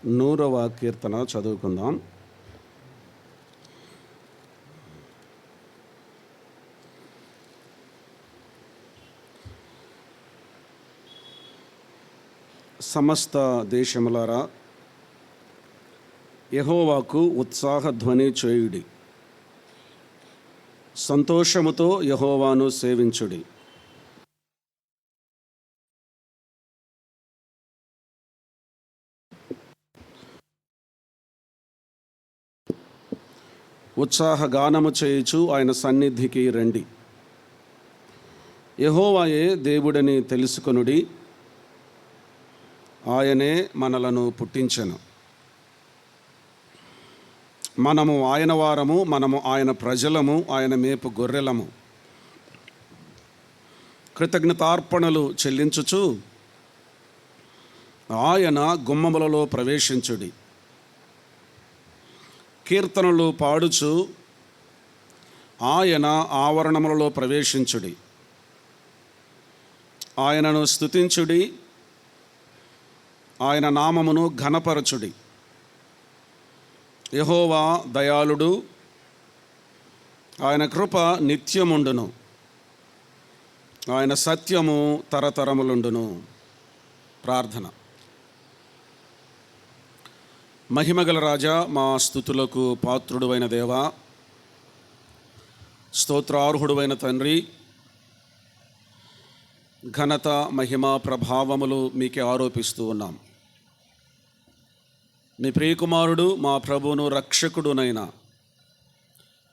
100వ కీర్తన చదువుకుందాం. సమస్త దేశములారా, యెహోవాకు ఉత్సాహ ధ్వని చేయుడి, సంతోషముతో యెహోవాను సేవించుడి. ఉత్సాహ గానము చేయుచు ఆయన సన్నిధికి రండి. యెహోవాయే దేవుడని తెలుసుకొనుడి, ఆయనే మనలను పుట్టించెను. మనము ఆయన వారము, మనము ఆయన ప్రజలము, ఆయన మేపు గొర్రెలము. కృతజ్ఞతార్పణలు చెల్లించుచు ఆయన గుమ్మములలో ప్రవేశించుడి. కీర్తనలు పాడుచు ఆయన ఆవరణములలో ప్రవేశించుడి. ఆయనను స్తుతించుడి, ఆయన నామమును ఘనపరచుడి. యెహోవా దయాళుడు, ఆయన కృప నిత్యముండును, ఆయన సత్యము తరతరములుండును. ప్రార్థన. మహిమగల రాజా, మా స్తుతులకు పాత్రుడువైన దేవా, స్తోత్రార్హుడువైన తండ్రి, ఘనత మహిమ ప్రభావములు మీకే ఆరోపిస్తూ ఉన్నాం. మీ ప్రియకుమారుడు, మా ప్రభువును రక్షకుడునైన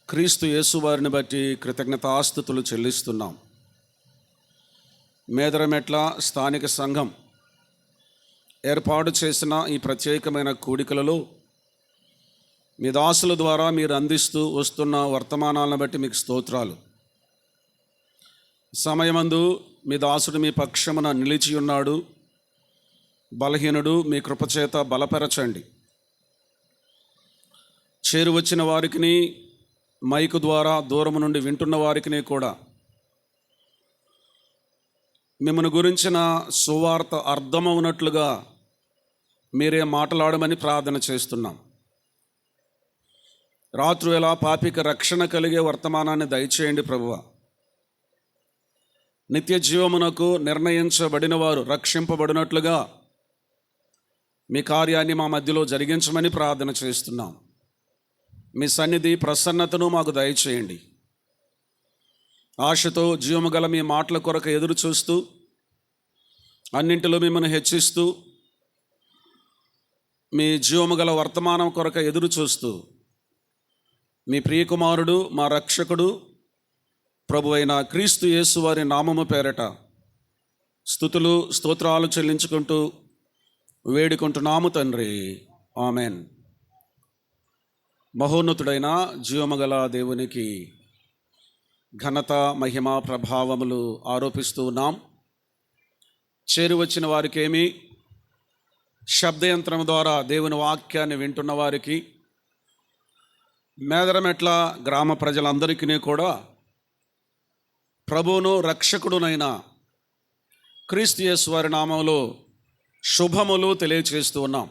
క్రీస్తు యేసువారిని బట్టి కృతజ్ఞతాస్తుతులు చెల్లిస్తున్నాం. మేదరమెట్ల స్థానిక సంఘం ఏర్పాటు చేసిన ఈ ప్రత్యేకమైన కూడికలలో మీ దాసుల ద్వారా మీరు అందిస్తూ వస్తున్న వర్తమానాలను బట్టి మీకు స్తోత్రాలు. సమయమందు మీ దాసుడు మీ పక్షమున నిలిచి ఉన్నాడు. బలహీనుడు, మీ కృపచేత బలపరచండి. చేరువచ్చిన వారికిని, మైకు ద్వారా దూరము నుండి వింటున్న వారికిని కూడా మిమ్మల్ని గురించిన సువార్త అర్థమవునట్లుగా మీరే మాట్లాడమని ప్రార్థన చేస్తున్నాం. రాత్రువేళ పాపికి రక్షణ కలిగే వర్తమానాన్ని దయచేయండి ప్రభువా. నిత్య జీవమునకు నిర్ణయించబడిన వారు రక్షింపబడినట్లుగా మీ కార్యాన్ని మా మధ్యలో జరిగించమని ప్రార్థన చేస్తున్నాం. మీ సన్నిధి ప్రసన్నతను మాకు దయచేయండి. ఆశతో జీవము గల మీ మాటల కొరకు ఎదురు చూస్తూ, అన్నింటిలో మిమ్మల్ని హెచ్చిస్తూ, మీ జీవము గల వర్తమానం కొరకు ఎదురు చూస్తూ, మీ ప్రియకుమారుడు, మా రక్షకుడు, ప్రభు అయిన క్రీస్తు యేసు వారి నామము పేరట స్తుతులు స్తోత్రాలు చెల్లించుకుంటూ వేడుకుంటున్నాము తండ్రి. ఆమెన్. మహోన్నతుడైన జీవముగల దేవునికి ఘనత మహిమ ప్రభావములు ఆరోపిస్తూ ఉన్నాం. చేరువచ్చిన వారికేమి, శబ్దయంత్రం ద్వారా దేవుని వాక్యాన్ని వింటున్న వారికి, మేదరమెట్ల గ్రామ ప్రజలందరికీ కూడా ప్రభువును రక్షకుడునైన క్రీస్తు యేసు వారి నామములో శుభములు తెలియచేస్తూ ఉన్నాం.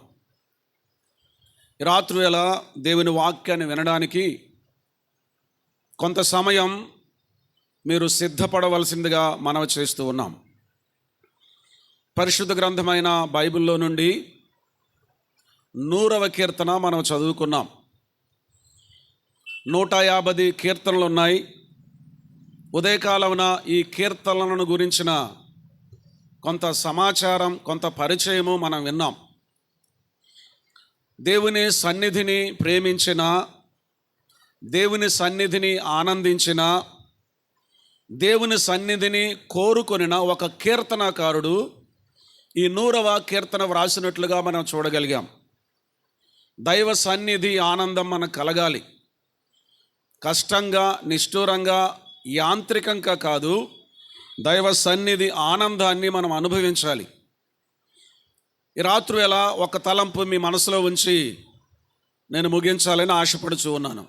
రాత్రివేళ దేవుని వాక్యాన్ని వినడానికి కొంత సమయం మీరు సిద్ధపడవలసిందిగా మనవి చేస్తూ ఉన్నాం. పరిశుద్ధ గ్రంథమైన బైబిల్లో నుండి 100వ కీర్తన మనం చదువుకున్నాం. 150 కీర్తనలు ఉన్నాయి. ఉదయకాలమున ఈ కీర్తనలను గురించిన కొంత సమాచారం, కొంత పరిచయము మనం విన్నాం. దేవుని సన్నిధిని ప్రేమించిన, దేవుని సన్నిధిని ఆనందించిన, దేవుని సన్నిధిని కోరుకొనిన ఒక కీర్తనకారుడు ఈ 100వ కీర్తన వ్రాసినట్లుగా మనం చూడగలిగాం. దైవ సన్నిధి ఆనందం మనకు కలగాలి. కష్టంగా, నిష్ఠూరంగా, యాంత్రికంగా కాదు, దైవ సన్నిధి ఆనందాన్ని మనం అనుభవించాలి. ఈ రాత్రివేళ ఒక తలంపు మీ మనసులో ఉంచి నేను ముగించాలని ఆశపడుచూ ఉన్నాను.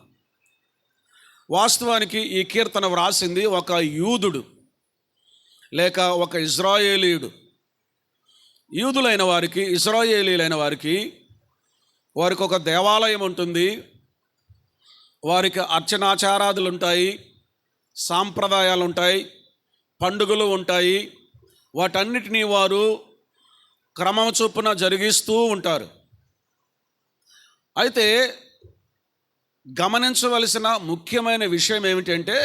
వాస్తవానికి ఈ కీర్తన వ్రాసింది ఒక యూదుడు లేక ఒక ఇజ్రాయేలీయుడు. యూదులైన వారికి, ఇశ్రాయేలీలైన వారికి వారికి ఒక దేవాలయం ఉంటుంది, వారికి అర్చనాచారాదులు ఉంటాయి, సాంప్రదాయాలు ఉంటాయి, పండుగలు ఉంటాయి. వాటన్నిటినీ వారు క్రమం చొప్పున జరిగిస్తూ ఉంటారు. అయితే గమనించవలసిన ముఖ్యమైన విషయం ఏమిటంటే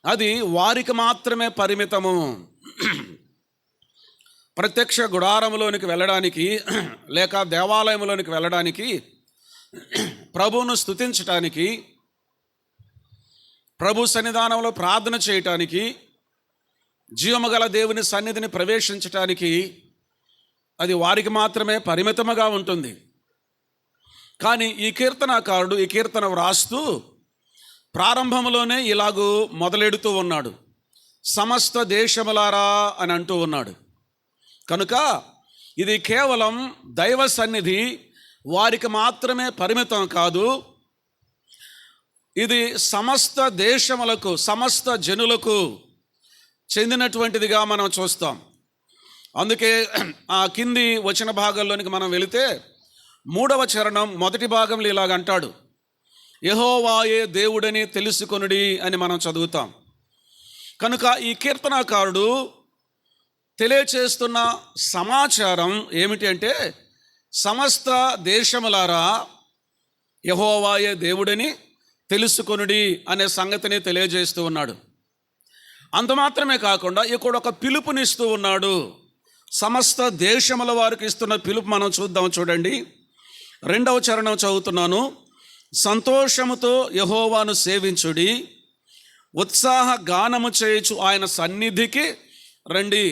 అది వారికి మాత్రమే పరిమితము. ప్రత్యక్ష గుడారంలోనికి వెళ్ళడానికి లేక దేవాలయంలోనికి వెళ్ళడానికి, ప్రభువును స్తుతించటానికి, ప్రభు సన్నిధానంలో ప్రార్థన చేయటానికి, జీవముగల దేవుని సన్నిధిని ప్రవేశించటానికి అది వారికి మాత్రమే పరిమితముగా ఉంటుంది. కానీ ఈ కీర్తనాకారుడు ఈ కీర్తన వ్రాస్తూ ప్రారంభంలోనే ఇలాగూ మొదలెడుతూ ఉన్నాడు, సమస్త దేశములారా అని అంటూ ఉన్నాడు. కనుక ఇది కేవలం దైవ సన్నిధి వారికి మాత్రమే పరిమితం కాదు, ఇది సమస్త దేశములకు, సమస్త జనులకు చెందినటువంటిదిగా మనం చూస్తాం. అందుకే ఆ కింది వచన భాగంలోనికి మనం వెళితే 3వ చరణం మొదటి భాగంలో ఇలాగంటాడు, యెహోవాయే దేవుడని తెలుసుకొనుడి అని మనం చదువుతాం. కనుక ఈ కీర్తనాకారుడు తెలియచేస్తున్న సమాచారం ఏమిటి అంటే, సమస్త దేశములారా యెహోవాయే దేవుడని తెలుసుకొనుడి అనే సంగతిని తెలియజేస్తూ ఉన్నాడు. అంత మాత్రమే కాకుండా ఇక్కడ ఒక పిలుపునిస్తూ ఉన్నాడు. సమస్త దేశముల వారికి ఇస్తున్న పిలుపు మనం చూద్దాం. చూడండి, 2వ చరణం చదువుతున్నాను. సంతోషముతో యెహోవాను సేవించుడి, ఉత్సాహ గానము చేయుచు ఆయన సన్నిధికి రండి.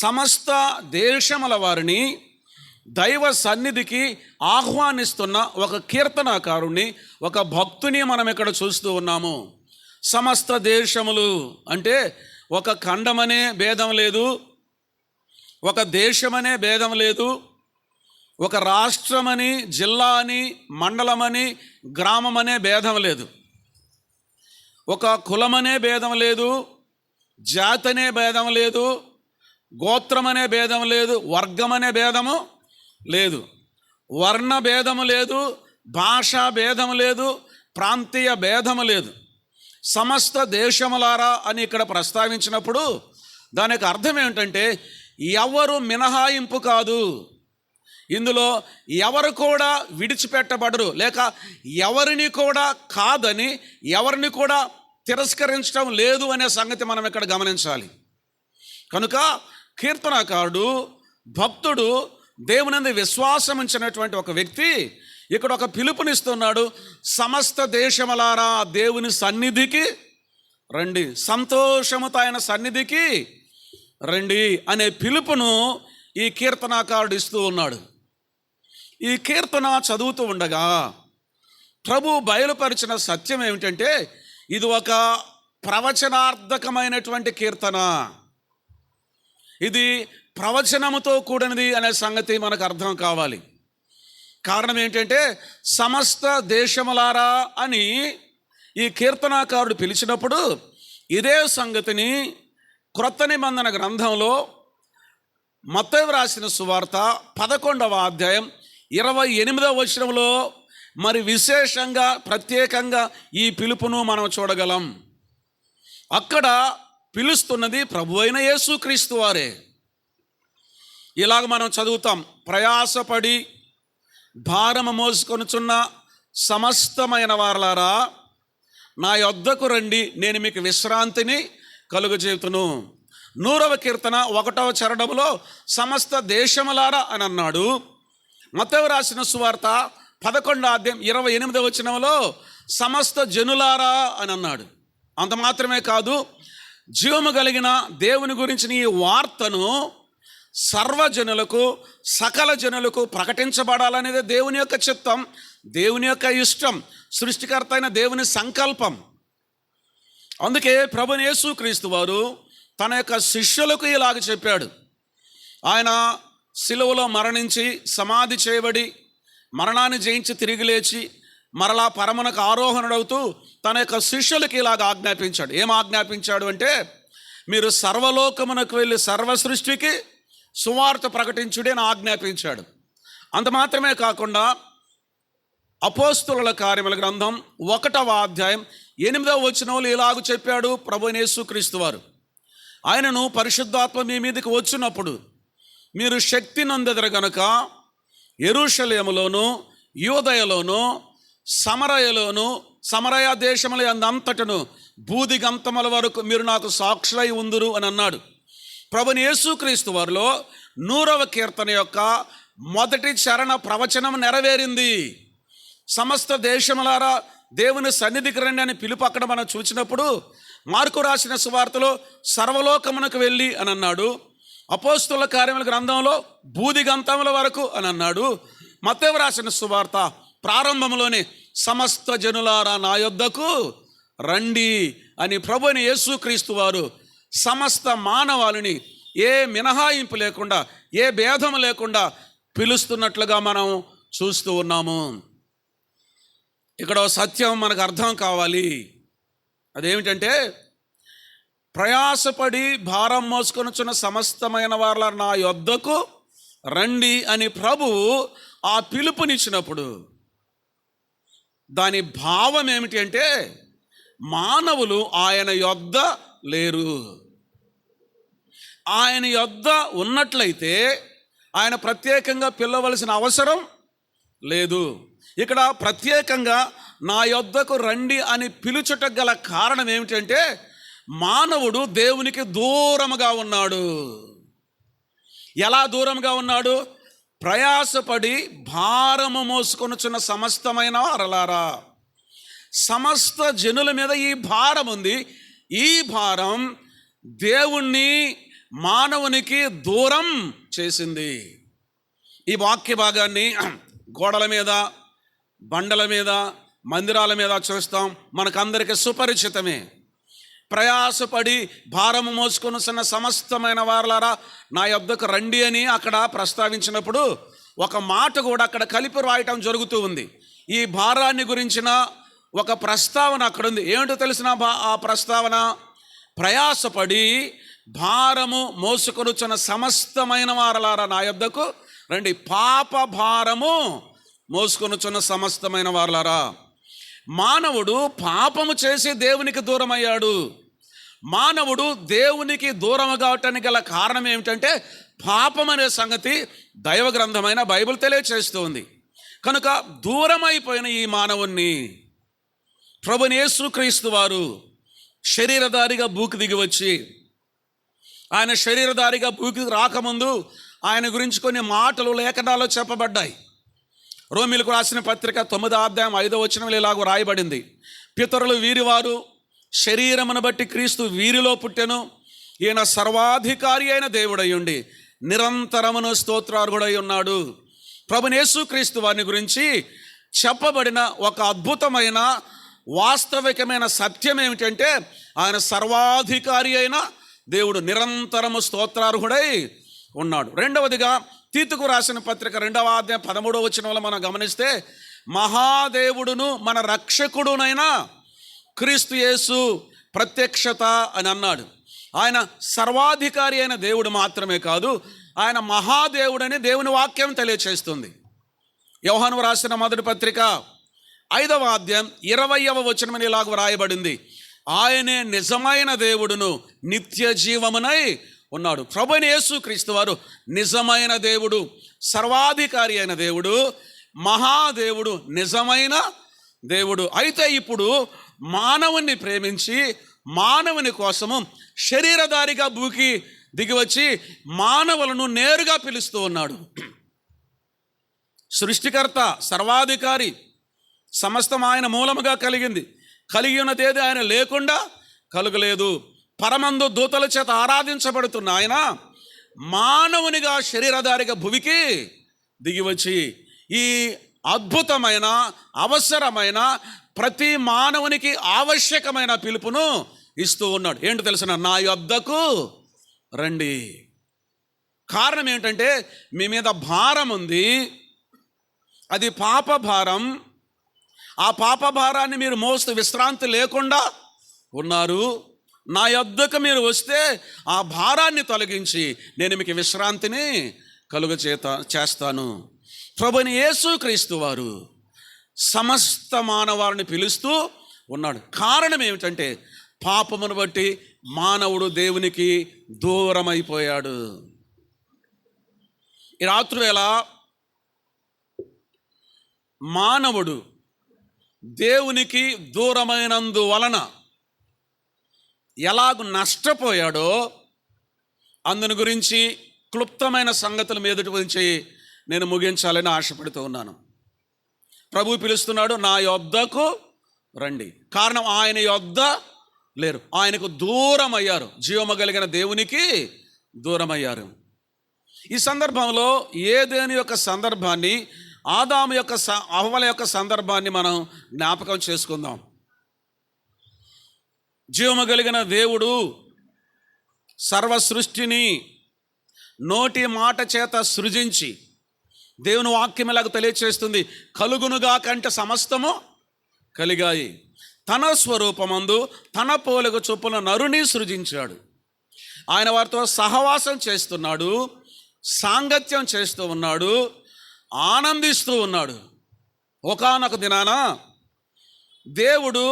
సమస్త దేశముల వారిని దైవ సన్నిధికి ఆహ్వానిస్తున్న ఒక కీర్తనాకారుణ్ణి, ఒక భక్తుని మనం ఇక్కడ చూస్తూ ఉన్నాము. సమస్త దేశములు అంటే ఒక ఖండమనే భేదం లేదు, ఒక దేశమనే భేదం లేదు, ఒక రాష్ట్రమని, జిల్లా అని, మండలమని, గ్రామమనే భేదం లేదు, ఒక కులమనే భేదం లేదు, జాతనే భేదం లేదు, గోత్రమనే భేదం లేదు, వర్గమనే భేదము లేదు, వర్ణ భేదము లేదు, భాషా భేదము లేదు, ప్రాంతీయ భేదము లేదు. సమస్త దేశములారా అని ఇక్కడ ప్రస్తావించినప్పుడు దానికి అర్థం ఏమిటంటే ఎవరు మినహాయింపు కాదు, ఇందులో ఎవరు కూడా విడిచిపెట్టబడరు, లేక ఎవరిని కూడా కాదని, ఎవరిని కూడా తిరస్కరించడం లేదు అనే సంగతి మనం ఇక్కడ గమనించాలి. కనుక కీర్తనాకారుడు, భక్తుడు, దేవునందు విశ్వాసం ఉంచినటువంటి ఒక వ్యక్తి ఇక్కడ ఒక పిలుపునిస్తున్నాడు. సమస్త దేశములారా దేవుని సన్నిధికి రండి, సంతోషముతో ఆయన సన్నిధికి రండి అనే పిలుపును ఈ కీర్తనాకారుడు ఇస్తూ ఉన్నాడు. ఈ కీర్తన చదువుతూ ఉండగా ప్రభు బయలుపరిచిన సత్యం ఏమిటంటే ఇది ఒక ప్రవచనార్థకమైనటువంటి కీర్తన, ఇది ప్రవచనముతో కూడినది అనే సంగతి మనకు అర్థం కావాలి. కారణం ఏంటంటే సమస్త దేశములారా అని ఈ కీర్తనాకారుడు పిలిచినప్పుడు ఇదే సంగతిని క్రొత్త నిబంధన గ్రంథంలో మత్తయి రాసిన సువార్త 11వ అధ్యాయం 28వ వచనంలో మరి విశేషంగా ప్రత్యేకంగా ఈ పిలుపును మనం చూడగలం. అక్కడ పిలుస్తున్నది ప్రభు అయిన యేసుక్రీస్తు వారే. ఇలాగ మనం చదువుతాం, ప్రయాసపడి భారము మోసుకొనుచున్న సమస్తమైన వారలారా నా యొద్దకు రండి, నేను మీకు విశ్రాంతిని కలుగజేతును. 100వ కీర్తన 1వ చరణంలో సమస్త దేశములారా అని అన్నాడు. మత్తయి రాసిన సువార్త 11వ అధ్యాయం 28వ వచనంలో సమస్త జనులారా అని అన్నాడు. అంత మాత్రమే కాదు, జీవము కలిగిన దేవుని గురించిన ఈ వార్తను సర్వజనులకు, సకల జనులకు ప్రకటించబడాలనేది దేవుని యొక్క చిత్తం, దేవుని యొక్క ఇష్టం, సృష్టికర్త అయిన దేవుని సంకల్పం. అందుకే ప్రభువైన యేసుక్రీస్తు వారు తన యొక్క శిష్యులకు ఇలాగ చెప్పాడు. ఆయన సిలువలో మరణించి సమాధి చేయబడి మరణాన్ని జయించి తిరిగి లేచి మరలా పరమునకు ఆరోహణుడవుతూ తన యొక్క శిష్యులకి ఇలాగ ఆజ్ఞాపించాడు. ఏం ఆజ్ఞాపించాడు అంటే, మీరు సర్వలోకమునకు వెళ్ళి సర్వ సృష్టికి సువార్త ప్రకటించుడి అని ఆజ్ఞాపించాడు. అంత మాత్రమే కాకుండా అపోస్తుల కార్యముల గ్రంథం 1వ అధ్యాయం 8వ వచనంలో ఇలాగ చెప్పాడు ప్రభువైన యేసుక్రీస్తు వారు. ఆయనను పరిశుద్ధాత్మ మీ మీదకి వచ్చినప్పుడు మీరు శక్తి నొందెదరు గనుక యెరూషలేములోను యూదయలోను సమరయ దేశముల అంతటను బూదిగంతముల వరకు మీరు నాకు సాక్షులై ఉందురు అని అన్నాడు. ప్రభువైన యేసుక్రీస్తు వారిలో 100వ కీర్తన యొక్క మొదటి చరణ ప్రవచనం నెరవేరింది. సమస్త దేశములారా దేవుని సన్నిధికి రండి అని పిలుపు అక్కడ మనం చూసినప్పుడు మార్కు రాసిన సువార్తలో సర్వలోకమునకు వెళ్ళి అని అన్నాడు. అపోస్తుల కార్యముల గ్రంథంలో బూదిగంతముల వరకు అని అన్నాడు. మత్తయి రాసిన సువార్త ప్రారంభంలోనే సమస్త జనులారా నా యొద్దకు రండి అని ప్రభువైన యేసుక్రీస్తు వారు సమస్త మానవాళిని ఏ మినహాయింపు లేకుండా ఏ భేదం లేకుండా పిలుస్తున్నట్లుగా మనం చూస్తూ ఉన్నాము. ఇక్కడ సత్యం మనకు అర్థం కావాలి. అదేమిటంటే, ప్రయాసపడి భారం మోసుకొనుచున్న సమస్తమైన వారు నా యొద్దకు రండి అని ప్రభువు ఆ పిలుపునిచ్చినప్పుడు దాని భావం ఏమిటి అంటే, మానవులు ఆయన యొద్ద లేరు. ఆయన యొద్ద ఉన్నట్లయితే ఆయన ప్రత్యేకంగా పిలవలసిన అవసరం లేదు. ఇక్కడ ప్రత్యేకంగా నా యొద్దకు రండి అని పిలుచుట గల కారణం ఏమిటంటే, మానవుడు దేవునికి దూరముగా ఉన్నాడు. ఎలా దూరంగా ఉన్నాడు? ప్రయాసపడి భారము మోసుకొనుచున్న సమస్తమైన వారలారా, సమస్త జనుల మీద ఈ భారం ఉంది. ఈ భారం దేవుణ్ణి మానవునికి దూరం చేసింది. ఈ వాక్య భాగాన్ని గోడల మీద, బండల మీద, మందిరాల మీద చూస్తాం. మనకందరికీ సుపరిచితమే. ప్రయాసపడి భారము మోసుకొనున్న సమస్తమైన వారలారా నా యొద్దకు రండి అని అక్కడ ప్రస్తావించినప్పుడు ఒక మాట కూడా అక్కడ కలిపి రాయటం జరుగుతూ ఉంది. ఈ భారాన్ని గురించిన ఒక ప్రస్తావన అక్కడ ఉంది. ఏమిటో తెలిసిన ఆ ప్రస్తావన, ప్రయాసపడి భారము మోసుకొనుచున్న సమస్తమైన వారలారా నా యొద్దకు రండి. పాప భారము మోసుకొనుచున్న సమస్తమైన వారలారా. మానవుడు పాపము చేసి దేవునికి దూరం అయ్యాడు. మానవుడు దేవునికి దూరం కావటానికి గల కారణం ఏమిటంటే, పాపం అనే సంగతి దైవ గ్రంథమైన బైబిల్ తెలియచేస్తూ ఉంది. కనుక దూరమైపోయిన ఈ మానవుణ్ణి ప్రభువైన యేసుక్రీస్తు వారు శరీరధారిగా భూకి దిగి వచ్చి, ఆయన శరీరధారిగా భూకి రాకముందు ఆయన గురించి కొన్ని మాటలు లేఖనాల్లో చెప్పబడ్డాయి. రోమీలకు రాసిన పత్రిక 9వ అధ్యాయం 5వ వచనంలో ఇలాగ రాయబడింది, పితరులు వీరివారు, శరీరమును బట్టి క్రీస్తు వీరిలో పుట్టెను, ఈయన సర్వాధికారి అయిన దేవుడై ఉండి నిరంతరమును స్తోత్రార్హుడై ఉన్నాడు. ప్రభువైన యేసుక్రీస్తు వారిని గురించి చెప్పబడిన ఒక అద్భుతమైన వాస్తవికమైన సత్యం ఏమిటంటే, ఆయన సర్వాధికారి అయిన దేవుడు, నిరంతరము స్తోత్రార్హుడై ఉన్నాడు. రెండవదిగా తీతుకు రాసిన పత్రిక 2వ అధ్యాయం 13వ వచనంలో మనం గమనిస్తే, మహాదేవుడును మన రక్షకుడునైన క్రీస్తు యేసు ప్రత్యక్షత అని అన్నాడు. ఆయన సర్వాధికారి అయిన దేవుడు మాత్రమే కాదు, ఆయన మహాదేవుడని దేవుని వాక్యం తెలియచేస్తుంది. యోహాను రాసిన మొదటి పత్రిక 5వ అధ్యాయం 20వ వచనం ఇలాగ రాయబడింది, ఆయనే నిజమైన దేవుడును నిత్య జీవమునై ఉన్నాడు. ప్రభువైన యేసుక్రీస్తు వారు నిజమైన దేవుడు, సర్వాధికారి అయిన దేవుడు, మహాదేవుడు, నిజమైన దేవుడు. అయితే ఇప్పుడు మానవుని ప్రేమించి మానవుని కోసము శరీరధారిగా భూకి దిగివచ్చి మానవులను నేరుగా పిలుస్తూ ఉన్నాడు. సృష్టికర్త, సర్వాధికారి, సమస్తం ఆయన మూలముగా కలిగింది. కలిగి ఉన్నదేది ఆయన లేకుండా కలుగలేదు. పరమందు దూతల చేత ఆరాధించబడుతున్న ఆయన మానవునిగా శరీరధారిగా భువికి దిగివచ్చి ఈ అద్భుతమైన, అవసరమైన, ప్రతి మానవునికి ఆవశ్యకమైన పిలుపును ఇస్తూ ఉన్నాడు. ఏంటో తెలిసిన, నా యొద్దకు రండి. కారణం ఏంటంటే, మీ మీద భారం ఉంది, అది పాప భారం. ఆ పాప భారాన్ని మీరు మోస్తూ విశ్రాంతి లేకుండా ఉన్నారు. నా యొద్దకు మీరు వస్తే ఆ భారాన్ని తొలగించి నేను మీకు విశ్రాంతిని చేస్తాను. ప్రభువైన యేసుక్రీస్తు వారు సమస్త మానవాళిని పిలుస్తూ ఉన్నాడు. కారణం ఏమిటంటే పాపమును బట్టి మానవుడు దేవునికి దూరమైపోయాడు. ఈ రాత్రి వేళ మానవుడు దేవునికి దూరమైనందువలన ఎలాగ నష్టపోయాడో అందుని గురించి క్లుప్తమైన సంగతుల మీదటి గురించి నేను ముగించాలని ఆశపడుతూ ఉన్నాను. ప్రభువు పిలుస్తున్నాడు, నా యొద్దకు రండి. కారణం ఆయన యొద్ద లేరు, ఆయనకు దూరం అయ్యారు, జీవము కలిగిన దేవునికి దూరమయ్యారు. ఈ సందర్భంలో ఏదేని యొక్క సందర్భాన్ని, ఆదాము యొక్క హవ్వల యొక్క సందర్భాన్ని మనం జ్ఞాపకం చేసుకుందాం. జీవము కలిగిన దేవుడు సర్వ సృష్టిని నోటి మాట చేత సృజించి, దేవుని వాక్యం ఎలాగ తెలియచేస్తుంది, కలుగునుగా కంటే సమస్తము కలిగాయి. తన స్వరూపమందు తన పోలిక చొప్పున నరుని సృజించాడు. ఆయన వారితో సహవాసం చేస్తున్నాడు, సాంగత్యం చేస్తూ ఉన్నాడు, ఆనందిస్తూ ఉన్నాడు. ఒకానొక దినాన దేవుడు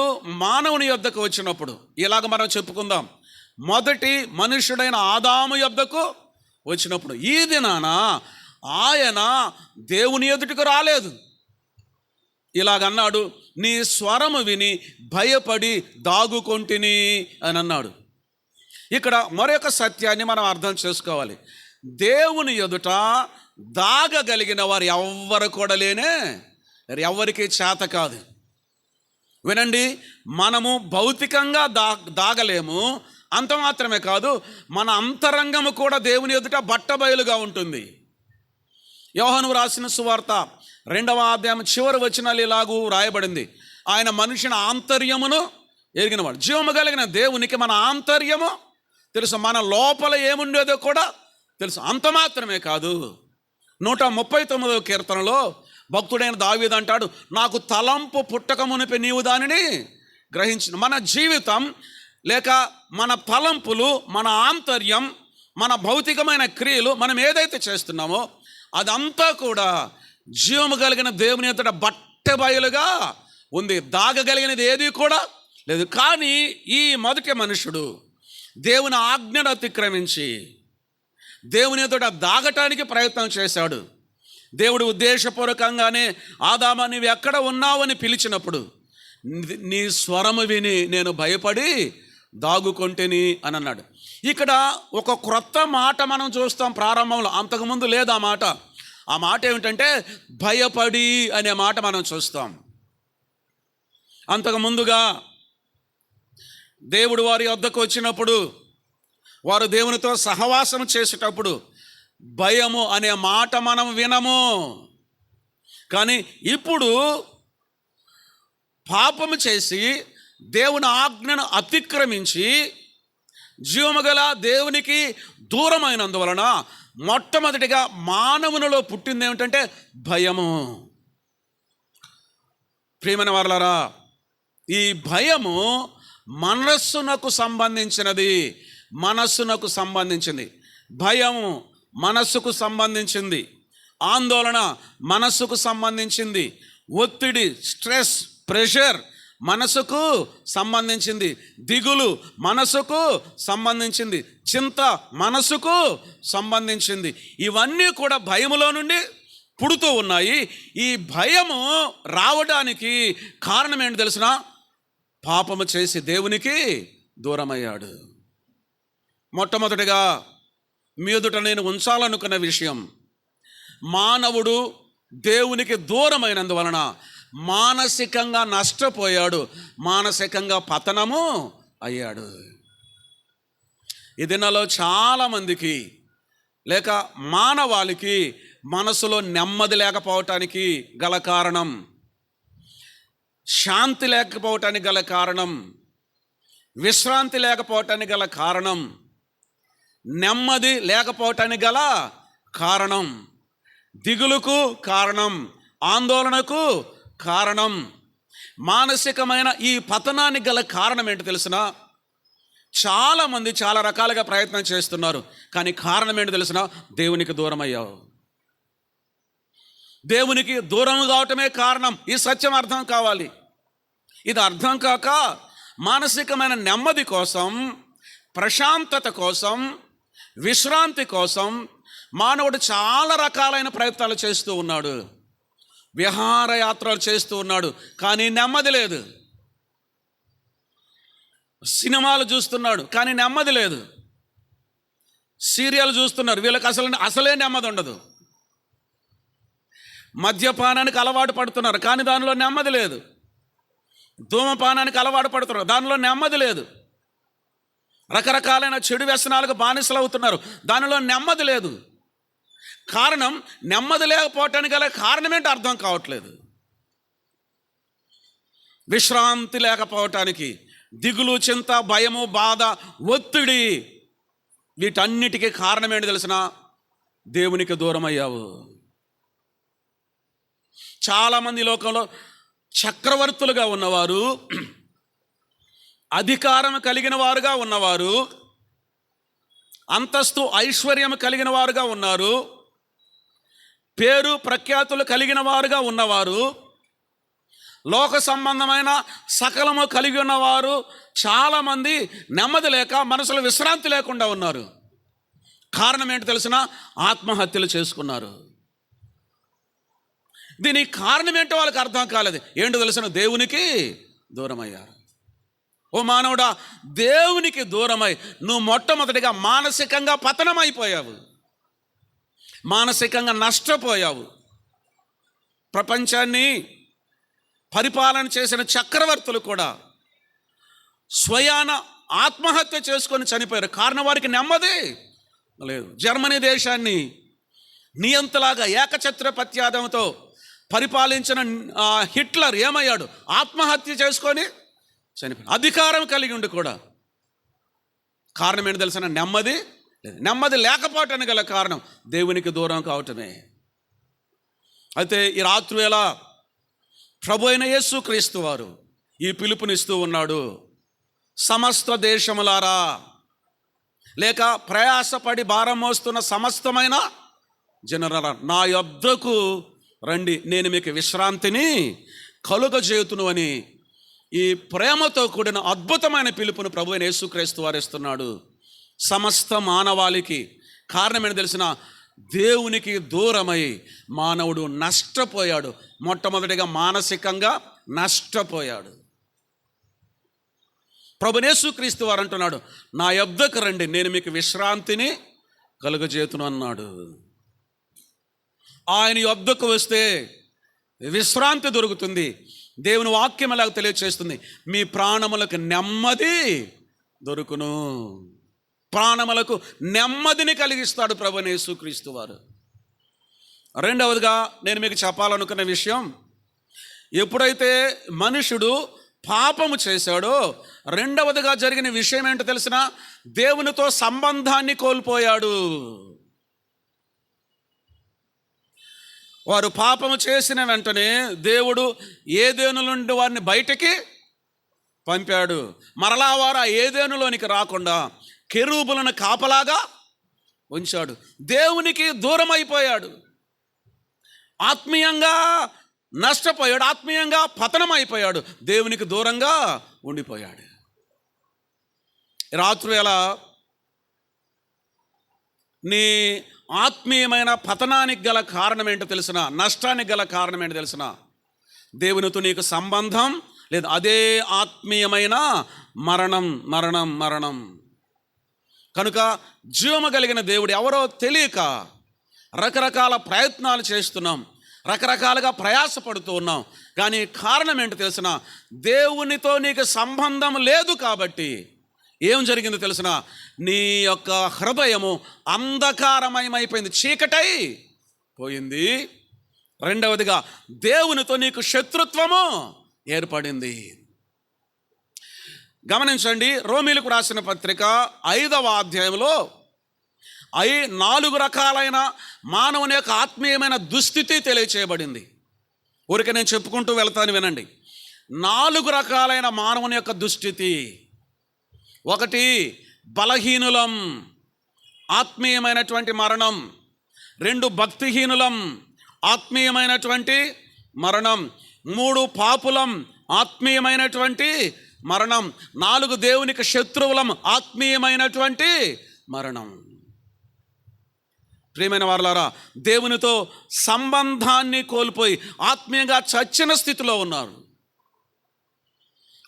మానవుని యొద్దకు వచ్చినప్పుడు ఇలాగ మనం చెప్పుకుందాం, మొదటి మనుష్యుడైన ఆదాము యొద్దకు వచ్చినప్పుడు ఈ దినాన ఆయన దేవుని ఎదుటికి రాలేదు. ఇలాగన్నాడు, నీ స్వరము విని భయపడి దాగుకొంటిని అని అన్నాడు. ఇక్కడ మరొక సత్యాన్ని మనం అర్థం చేసుకోవాలి. దేవుని ఎదుట దాగగలిగిన వారు ఎవ్వరు కూడా లేనే, ఎవరికి చేత కాదు. వినండి, మనము భౌతికంగా దాగలేము, అంత మాత్రమే కాదు, మన అంతరంగము కూడా దేవుని ఎదుట బట్టబయలుగా ఉంటుంది. యోహాను రాసిన సువార్త 2వ అధ్యాయం చివరి వచనాలు ఇలాగూ రాయబడింది, ఆయన మనిషిని ఆంతర్యమును ఎరిగినవాడు. జీవము కలిగిన దేవునికి మన ఆంతర్యము తెలుసు, మన లోపల ఏముండేదో కూడా తెలుసు. అంత మాత్రమే కాదు, 139వ కీర్తనలో భక్తుడైన దావీదు అంటాడు, నాకు తలంపు పుట్టక మునిపే నీవు దానిని గ్రహించిన. మన జీవితం లేక మన తలంపులు, మన ఆంతర్యం, మన భౌతికమైన క్రియలు, మనం ఏదైతే చేస్తున్నామో అదంతా కూడా జీవము కలిగిన దేవుని ఎదుట బట్టబయలుగా ఉంది. దాగగలిగినది ఏది కూడా లేదు. కానీ ఈ మొదటి మనుషుడు దేవుని ఆజ్ఞను అతిక్రమించి దేవుని ఎదుట దాగటానికి ప్రయత్నం చేశాడు. దేవుడు ఉద్దేశపూర్వకంగానే ఆదామా నీవు ఎక్కడ ఉన్నావని పిలిచినప్పుడు నీ స్వరము విని నేను భయపడి దాగుకొంటిని అని అన్నాడు. ఇక్కడ ఒక క్రొత్త మాట మనం చూస్తాం ప్రారంభంలో, అంతకుముందు లేదు ఆ మాట. ఆ మాట ఏమిటంటే భయపడి అనే మాట మనం చూస్తాం. అంతకుముందుగా దేవుడు వారి వద్దకు వచ్చినప్పుడు, వారు దేవునితో సహవాసం చేసేటప్పుడు భయము అనే మాట మనం వినము. కానీ ఇప్పుడు పాపము చేసి దేవుని ఆజ్ఞను అతిక్రమించి జీవము గల దేవునికి దూరమైనందువలన మొట్టమొదటిగా మానవునిలో పుట్టింది ఏమిటంటే భయము. ప్రియమైన వారలారా, ఈ భయము మనస్సునకు సంబంధించినది, మనస్సునకు సంబంధించింది. భయము మనస్సుకు సంబంధించింది, ఆందోళన మనస్సుకు సంబంధించింది, ఒత్తిడి, స్ట్రెస్, ప్రెషర్ మనసుకు సంబంధించింది, దిగులు మనసుకు సంబంధించింది, చింత మనసుకు సంబంధించింది. ఇవన్నీ కూడా భయములో నుండి పుడుతూ ఉన్నాయి. ఈ భయము రావడానికి కారణం ఏంటి తెలిసిన? పాపము చేసి దేవునికి దూరమయ్యాడు. మొట్టమొదటిగా మీదుట నేను ఉంచాలనుకున్న విషయం, మానవుడు దేవునికి దూరమైనందువలన మానసికంగా నష్టపోయాడు, మానసికంగా పతనము అయ్యాడు. ఈ దినాల్లో చాలామందికి లేక మానవాళికి మనసులో నెమ్మది లేకపోవటానికి గల కారణం, శాంతి లేకపోవటానికి గల కారణం, విశ్రాంతి లేకపోవటానికి గల కారణం, నెమ్మది లేకపోవటానికి గల కారణం, దిగులుకు కారణం, ఆందోళనకు కారణం, మానసికమైన ఈ పతనానికి గల కారణం ఏంటో తెలిసిన? చాలామంది చాలా రకాలుగా ప్రయత్నం చేస్తున్నారు, కానీ కారణం ఏంటో తెలిసిన? దేవునికి దూరం అయ్యావు. దేవునికి దూరం కావటమే కారణం. ఈ సత్యం అర్థం కావాలి. ఇది అర్థం కాక మానసికమైన నెమ్మది కోసం, ప్రశాంతత కోసం, విశ్రాంతి కోసం మానవుడు చాలా రకాలైన ప్రయత్నాలు చేస్తూ ఉన్నాడు. విహారయాత్రలు చేస్తూ ఉన్నాడు, కానీ నెమ్మది లేదు. సినిమాలు చూస్తున్నాడు, కానీ నెమ్మది లేదు. సీరియల్ చూస్తున్నారు, వీళ్ళకి అసలే నెమ్మది ఉండదు. మద్యపానానికి అలవాటు పడుతున్నారు, కానీ దానిలో నెమ్మది లేదు. ధూమపానానికి అలవాటు పడుతున్నారు, దానిలో నెమ్మది లేదు. రకరకాలైన చెడు వ్యసనాలకు బానిసలు అవుతున్నారు, దానిలో నెమ్మది లేదు. కారణం, నెమ్మది లేకపోవటానికి గల కారణం ఏంటో అర్థం కావట్లేదు. విశ్రాంతి లేకపోవటానికి దిగులు, చింత, భయము, బాధ, ఒత్తిడి, వీటన్నిటికీ కారణం ఏంటి తెలిసిన? దేవునికి దూరం అయ్యావు. చాలామంది లోకంలో చక్రవర్తులుగా ఉన్నవారు, అధికారం కలిగిన వారుగా ఉన్నవారు, అంతస్తు ఐశ్వర్యం కలిగిన వారుగా ఉన్నారు, పేరు ప్రఖ్యాతులు కలిగిన వారుగా ఉన్నవారు, లోక సంబంధమైన సకలము కలిగి ఉన్నవారు చాలామంది నెమ్మది లేక మనసులో విశ్రాంతి లేకుండా ఉన్నారు. కారణం ఏంటి తెలిసిన? ఆత్మహత్యలు చేసుకున్నారు. దీనికి కారణం ఏంటో వాళ్ళకి అర్థం కాలేదు. ఏంటో తెలిసిన? దేవునికి దూరం అయ్యారు. ఓ మానవుడా, దేవునికి దూరమై నువ్వు మొట్టమొదటిగా మానసికంగా పతనమైపోయావు, మానసికంగా నష్టపోయావు. ప్రపంచాన్ని పరిపాలన చేసిన చక్రవర్తులు కూడా స్వయాన ఆత్మహత్య చేసుకొని చనిపోయారు. కారణం, వారికి నెమ్మది లేదు. జర్మనీ దేశాన్ని నియంతలాగా ఏకఛత్రపత్యాదంతో పరిపాలించిన హిట్లర్ ఏమయ్యాడు? ఆత్మహత్య చేసుకొని చనిపోయాడు. అధికారం కలిగి ఉండి కూడా. కారణం ఏంటి తెలిసిన? నెమ్మది లేదు. నెమ్మది లేకపోవటానికి గల కారణం దేవునికి దూరం కావటమే. అయితే ఈ రాత్రి వేళ ప్రభు అయిన యేసుక్రీస్తు వారు ఈ పిలుపునిస్తూ ఉన్నాడు. సమస్త దేశములారా, లేక ప్రయాసపడి భారం మోస్తున్న సమస్తమైన జనులారా, నా యొద్దకు రండి, నేను మీకు విశ్రాంతిని కలుగజేయుతును అని ఈ ప్రేమతో కూడిన అద్భుతమైన పిలుపును ప్రభు అయిన యేసుక్రీస్తు వారు ఇస్తున్నాడు సమస్త మానవాళికి. కారణం ఏంటి తెలిసిన? దేవునికి దూరమై మానవుడు నష్టపోయాడు. మొట్టమొదటిగా మానసికంగా నష్టపోయాడు. ప్రభు యేసుక్రీస్తు వారు అంటున్నాడు, నా యొద్దకు రండి, నేను మీకు విశ్రాంతిని కలుగజేతును అన్నాడు. ఆయన యొద్దకు వస్తే విశ్రాంతి దొరుకుతుంది. దేవుని వాక్యం ఎలాగ తెలియచేస్తుంది? మీ ప్రాణములకు నెమ్మది దొరుకును. ప్రాణములకు నెమ్మదిని కలిగిస్తాడు ప్రభు యేసుక్రీస్తు వారు. రెండవదిగా నేను మీకు చెప్పాలనుకున్న విషయం, ఎప్పుడైతే మనుషుడు పాపము చేశాడో రెండవదిగా జరిగిన విషయం ఏంటో తెలిసిన? దేవునితో సంబంధాన్ని కోల్పోయాడు. వారు పాపము చేసిన వెంటనే దేవుడు ఏదెను నుండి వారిని బయటికి పంపాడు. మరలా వారు ఆ ఏదెనులోనికి రాకుండా కెరూబులను కాపలాగా ఉంచాడు. దేవునికి దూరం అయిపోయాడు, ఆత్మీయంగా నష్టపోయాడు, ఆత్మీయంగా పతనమైపోయాడు, దేవునికి దూరంగా ఉండిపోయాడు. రాత్రి ఎలా నీ ఆత్మీయమైన పతనానికి గల కారణం ఏంటో తెలిసిన? నష్టానికి గల కారణం ఏంటో తెలిసిన? దేవునితో నీకు సంబంధం లేదు. అదే ఆత్మీయమైన మరణం, మరణం, మరణం. కనుక జీవము కలిగిన దేవుడు ఎవరో తెలియక రకరకాల ప్రయత్నాలు చేస్తున్నాం, రకరకాలుగా ప్రయాసపడుతూ ఉన్నాం. కానీ కారణం ఏంటో తెలిసిన? దేవునితో నీకు సంబంధం లేదు కాబట్టి ఏం జరిగిందో తెలిసిన? నీ యొక్క హృదయము అంధకారమయమైపోయింది, చీకటై పోయింది. రెండవదిగా దేవునితో నీకు శత్రుత్వము ఏర్పడింది. గమనించండి, రోమీలకు రాసిన పత్రిక 5వ అధ్యాయంలో 4 రకాలైన మానవుని యొక్క ఆత్మీయమైన దుస్థితి తెలియచేయబడింది. ఊరికే నేను చెప్పుకుంటూ వెళ్తాను, వినండి. 4 రకాలైన మానవుని యొక్క దుస్థితి. 1, బలహీనులం, ఆత్మీయమైనటువంటి మరణం. 2, భక్తిహీనులం, ఆత్మీయమైనటువంటి మరణం. 3 పాపులం, ఆత్మీయమైనటువంటి మరణం. 4 దేవునికి శత్రువులం, ఆత్మీయమైనటువంటి మరణం. ప్రియమైన వారలారా, దేవునితో సంబంధాన్ని కోల్పోయి ఆత్మీయంగా చచ్చిన స్థితిలో ఉన్నారు.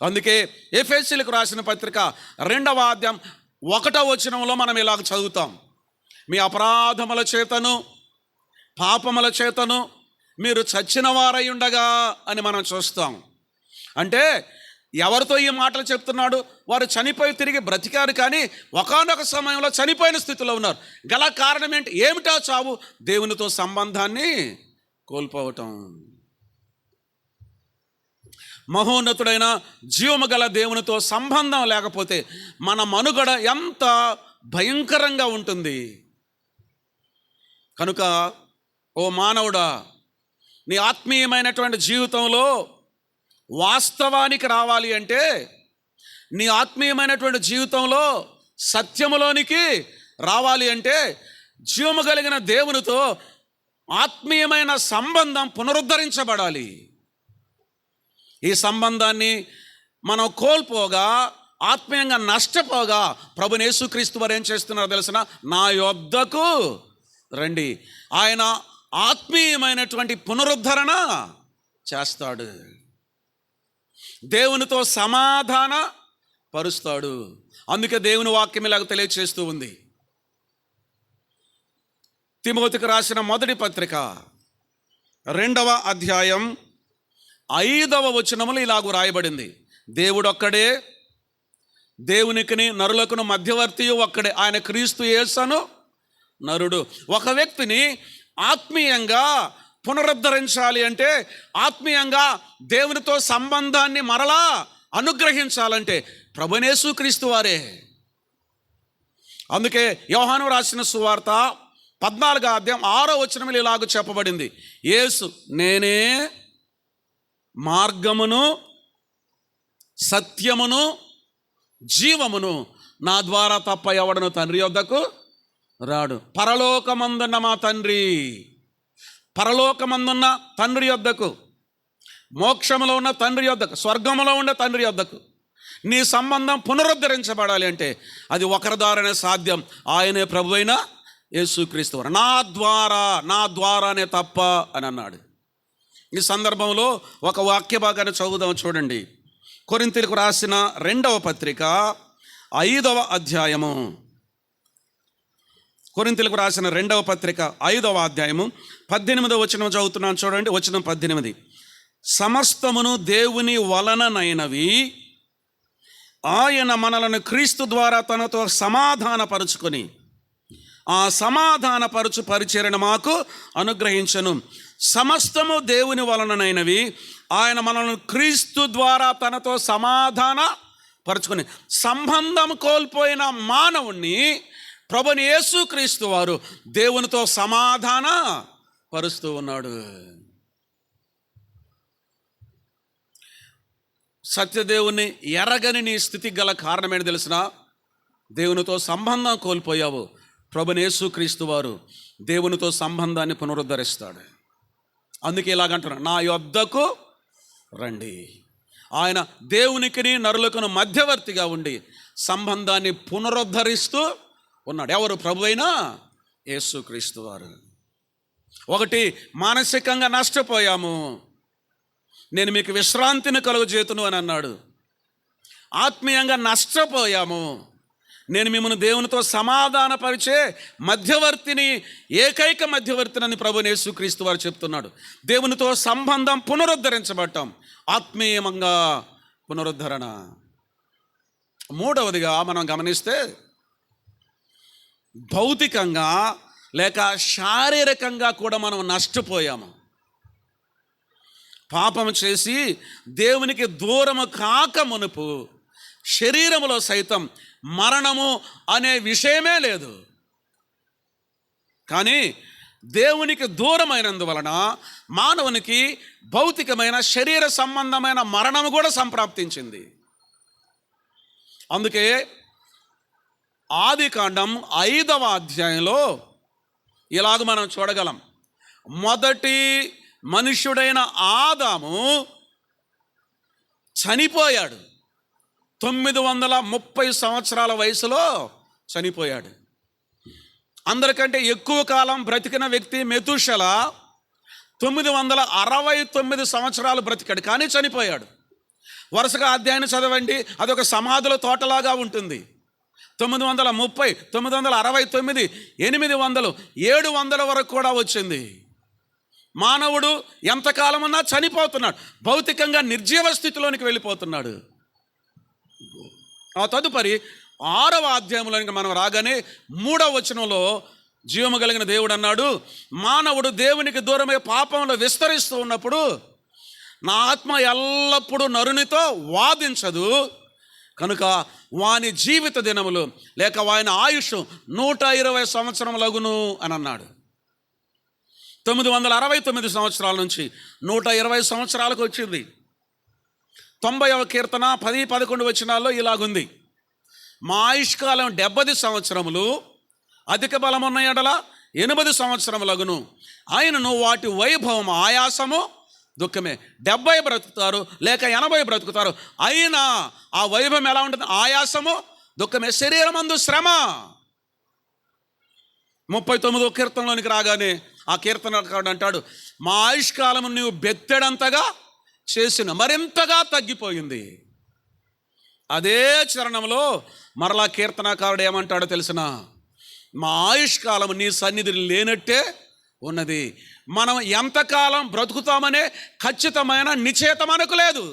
అందుకే ఎఫెసీయులకు రాసిన పత్రిక 2వ అధ్యాయం 1వ వచనంలో మనం ఇలాగ చదువుతాం: మీ అపరాధముల చేతను పాపముల చేతను మీరు చచ్చిన వారై ఉండగా అని మనం చూస్తాం. అంటే ఎవరితో ఈ మాటలు చెప్తున్నాడు? వారు చనిపోయి తిరిగి బ్రతికారు, కానీ ఒకానొక సమయంలో చనిపోయిన స్థితిలో ఉన్నారు. గల కారణం ఏంటి? ఏమిటా చావు? దేవునితో సంబంధాన్ని కోల్పోవటం. మహోన్నతుడైన జీవము గల దేవునితో సంబంధం లేకపోతే మన మనుగడ ఎంత భయంకరంగా ఉంటుంది. కనుక ఓ మానవుడా, నీ ఆత్మీయమైనటువంటి జీవితంలో వాస్తవానికి రావాలి అంటే, నీ ఆత్మీయమైనటువంటి జీవితంలో సత్యములోనికి రావాలి అంటే, జీవము కలిగిన దేవునితో ఆత్మీయమైన సంబంధం పునరుద్ధరించబడాలి. ఈ సంబంధాన్ని మనం కోల్పోగా, ఆత్మీయంగా నష్టపోగా, ప్రభువైన యేసుక్రీస్తు వారు ఏం చేస్తున్నారో తెలిసిన? నా యొద్దకు రండి. ఆయన ఆత్మీయమైనటువంటి పునరుద్ధరణ చేస్తాడు. దేవునితో సమాధాన పరుస్తాడు. అందుకే దేవుని వాక్యం ఇలాగ తెలియచేస్తూ ఉంది. తిమోతికి రాసిన మొదటి పత్రిక 2వ అధ్యాయం 5వ వచనములు ఇలాగూ రాయబడింది: దేవుడొక్కడే, దేవునికిని నరులకును మధ్యవర్తియు ఒక్కడే, ఆయన క్రీస్తు యేసును నరుడు. ఒక వ్యక్తిని ఆత్మీయంగా పునరుద్ధరించాలి అంటే, ఆత్మీయంగా దేవునితో సంబంధాన్ని మరలా అనుగ్రహించాలంటే ప్రభువైన యేసుక్రీస్తు వారే. అందుకే యోహాను రాసిన సువార్త 14వ అధ్యాయం 6వ వచనములో ఇలాగ చెప్పబడింది: యేసు నేనే మార్గమును సత్యమును జీవమును, నా ద్వారా తప్ప ఎవడను తండ్రి యొద్దకు రాడు. పరలోకమందున్న మా తండ్రి, పరలోకమందున్న తండ్రి యొద్దకు, మోక్షములో ఉన్న తండ్రి యొద్దకు, స్వర్గములో ఉన్న తండ్రి యొద్దకు నీ సంబంధం పునరుద్ధరించబడాలి అంటే అది ఒకరి ద్వారానే సాధ్యం. ఆయనే ప్రభువైన యేసుక్రీస్తు వారు. నా ద్వారానే తప్ప అని అన్నాడు. ఈ సందర్భంలో ఒక వాక్య భాగాన్ని చదువుదాం, చూడండి. కొరింథీయులకు రాసిన 2వ పత్రిక 5వ అధ్యాయము, కొరింథీయులకు రాసిన 2వ పత్రిక 5వ అధ్యాయము 18వ వచనం చదువుతున్నాను, చూడండి. వచనం 18: సమస్తమును దేవుని వలననైనవి, ఆయన మనలను క్రీస్తు ద్వారా తనతో సమాధానపరుచుకొని ఆ సమాధానపరుచు పరిచర్యను మాకు అనుగ్రహించను. సమస్తము దేవుని వలననైనవి, ఆయన మనల్ని క్రీస్తు ద్వారా తనతో సమాధాన పరుచుకొని. సంబంధం కోల్పోయిన మానవుణ్ణి ప్రభువైన యేసుక్రీస్తు వారు దేవునితో సమాధాన పరుస్తూ ఉన్నాడు. సత్యదేవుని ఎరగని నీ స్థితికి గల కారణం ఏంటి తెలిసిన? దేవునితో సంబంధం కోల్పోయావు. ప్రభువైన యేసుక్రీస్తు వారు దేవునితో సంబంధాన్ని పునరుద్ధరిస్తాడు. అందుకే ఇలాగంటున్నాడు: నా యొద్దకు రండి. ఆయన దేవునికిని నరులకును మధ్యవర్తిగా ఉండి సంబంధాన్ని పునరుద్ధరిస్తూ ఉన్నాడు. ఎవరు? ప్రభువైన యేసుక్రీస్తు వారు. ఒకటి, మానసికంగా నష్టపోయాము, నేను మీకు విశ్రాంతిని కలుగజేతును అని అన్నాడు. ఆత్మీయంగా నష్టపోయాము, నేను మిమ్మల్ని దేవునితో సమాధానపరిచే మధ్యవర్తిని, ఏకైక మధ్యవర్తిని ప్రభువైన యేసుక్రీస్తు వారు చెప్తున్నాడు. దేవునితో సంబంధం పునరుద్ధరించబడటం, ఆత్మీయంగా పునరుద్ధరణ. మూడవదిగా మనం గమనిస్తే, భౌతికంగా లేక శారీరకంగా కూడా మనం నష్టపోయాము. పాపం చేసి దేవునికి దూరము కాక మునుపు శరీరములో సైతం మరణము అనే విషయమే లేదు. కానీ దేవునికి దూరమైనందువలన మానవునికి భౌతికమైన శరీర సంబంధమైన మరణము కూడా సంప్రాప్తించింది. అందుకే ఆదికాండం 5వ అధ్యాయంలో ఇలాగ మనం చూడగలం: మొదటి మనుష్యుడైన ఆదాము చనిపోయాడు. 930 సంవత్సరాల వయసులో చనిపోయాడు. అందరికంటే ఎక్కువ కాలం బ్రతికిన వ్యక్తి మెతూషెల 969 సంవత్సరాలు బ్రతికాడు, కానీ చనిపోయాడు. వరుసగా అధ్యాయాన్ని చదవండి, అదొక సమాధుల తోటలాగా ఉంటుంది. 930, 969, 800, 700 వరకు కూడా వచ్చింది. మానవుడు ఎంతకాలమన్నా చనిపోతున్నాడు, భౌతికంగా నిర్జీవ స్థితిలోనికి వెళ్ళిపోతున్నాడు. ఆ తదుపరి 6వ అధ్యాయంలోనికి మనం రాగానే 3వ వచనంలో జీవము కలిగిన దేవుడు అన్నాడు, మానవుడు దేవునికి దూరమై పాపంలో విస్తరిస్తూ ఉన్నప్పుడు నా ఆత్మ ఎల్లప్పుడూ నరునితో వాదించదు, కనుక వాని జీవిత దినములు లేక వాని ఆయుష్ 120 సంవత్సరములగును అని అన్నాడు. 969 సంవత్సరాల నుంచి 120 సంవత్సరాలకు వచ్చింది. 90వ కీర్తన 10-11 వచనాల్లో ఇలాగుంది, మా ఆయుష్కాలం 70 సంవత్సరములు, అధిక బలమున్న ఎడల 80 సంవత్సరములగును. ఆయనను వాటి వైభవం ఆయాసము దుఃఖమే. 70 బ్రతుకుతారు లేక 80 బ్రతుకుతారు, అయినా ఆ వైభవం ఎలా ఉంటుంది? ఆయాసము దుఃఖమే, శరీరమందు శ్రమ. 39వ కీర్తనలోనికి రాగానే ఆ కీర్తనకారుడు అంటాడు, మా ఆయుష్కాలము నీవు బెత్తెడంతగా చేసిన మరింతగా తగ్గిపోయింది. అదే చరణంలో మరలా కీర్తనకారుడు ఏమంటాడో తెలిసిన, మా ఆయుష్కాలం నీ సన్నిధి లేనట్టే ఉన్నది. మనం ఎంతకాలం బ్రతుకుతామనే ఖచ్చితమైన నిశ్చయిత మనకు లేదు.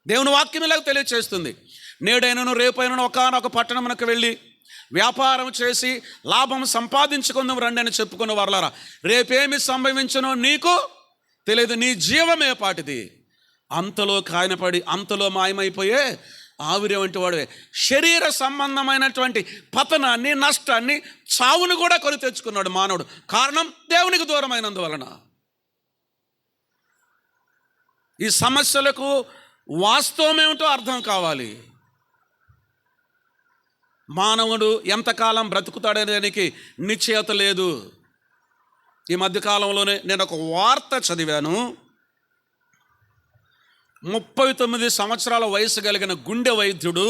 దేవుని వాక్యం ఇలా తెలియచేస్తుంది, నేడైనను రేపైనను ఒకానొక పట్టణమునకు వెళ్ళి వ్యాపారం చేసి లాభం సంపాదించుకుందాం రండి అని చెప్పుకున్న వారలారా, రేపేమి సంభవించునో నీకు తెలియదు, నీ జీవమే పాటిది. అంతలో కాయనపడి అంతలో మాయమైపోయే ఆవిరి వంటి వాడే. శరీర సంబంధమైనటువంటి పతనాన్ని, నష్టాన్ని, చావును కూడా కొని తెచ్చుకున్నాడు మానవుడు. కారణం దేవునికి దూరమైనందువలన. ఈ సమస్యలకు వాస్తవం ఏమిటో అర్థం కావాలి. మానవుడు ఎంతకాలం బ్రతుకుతాడనేదానికి నిశ్చయత లేదు. ఈ మధ్యకాలంలోనే నేను ఒక వార్త చదివాను. 39 సంవత్సరాల వయసు కలిగిన గుండె వైద్యుడు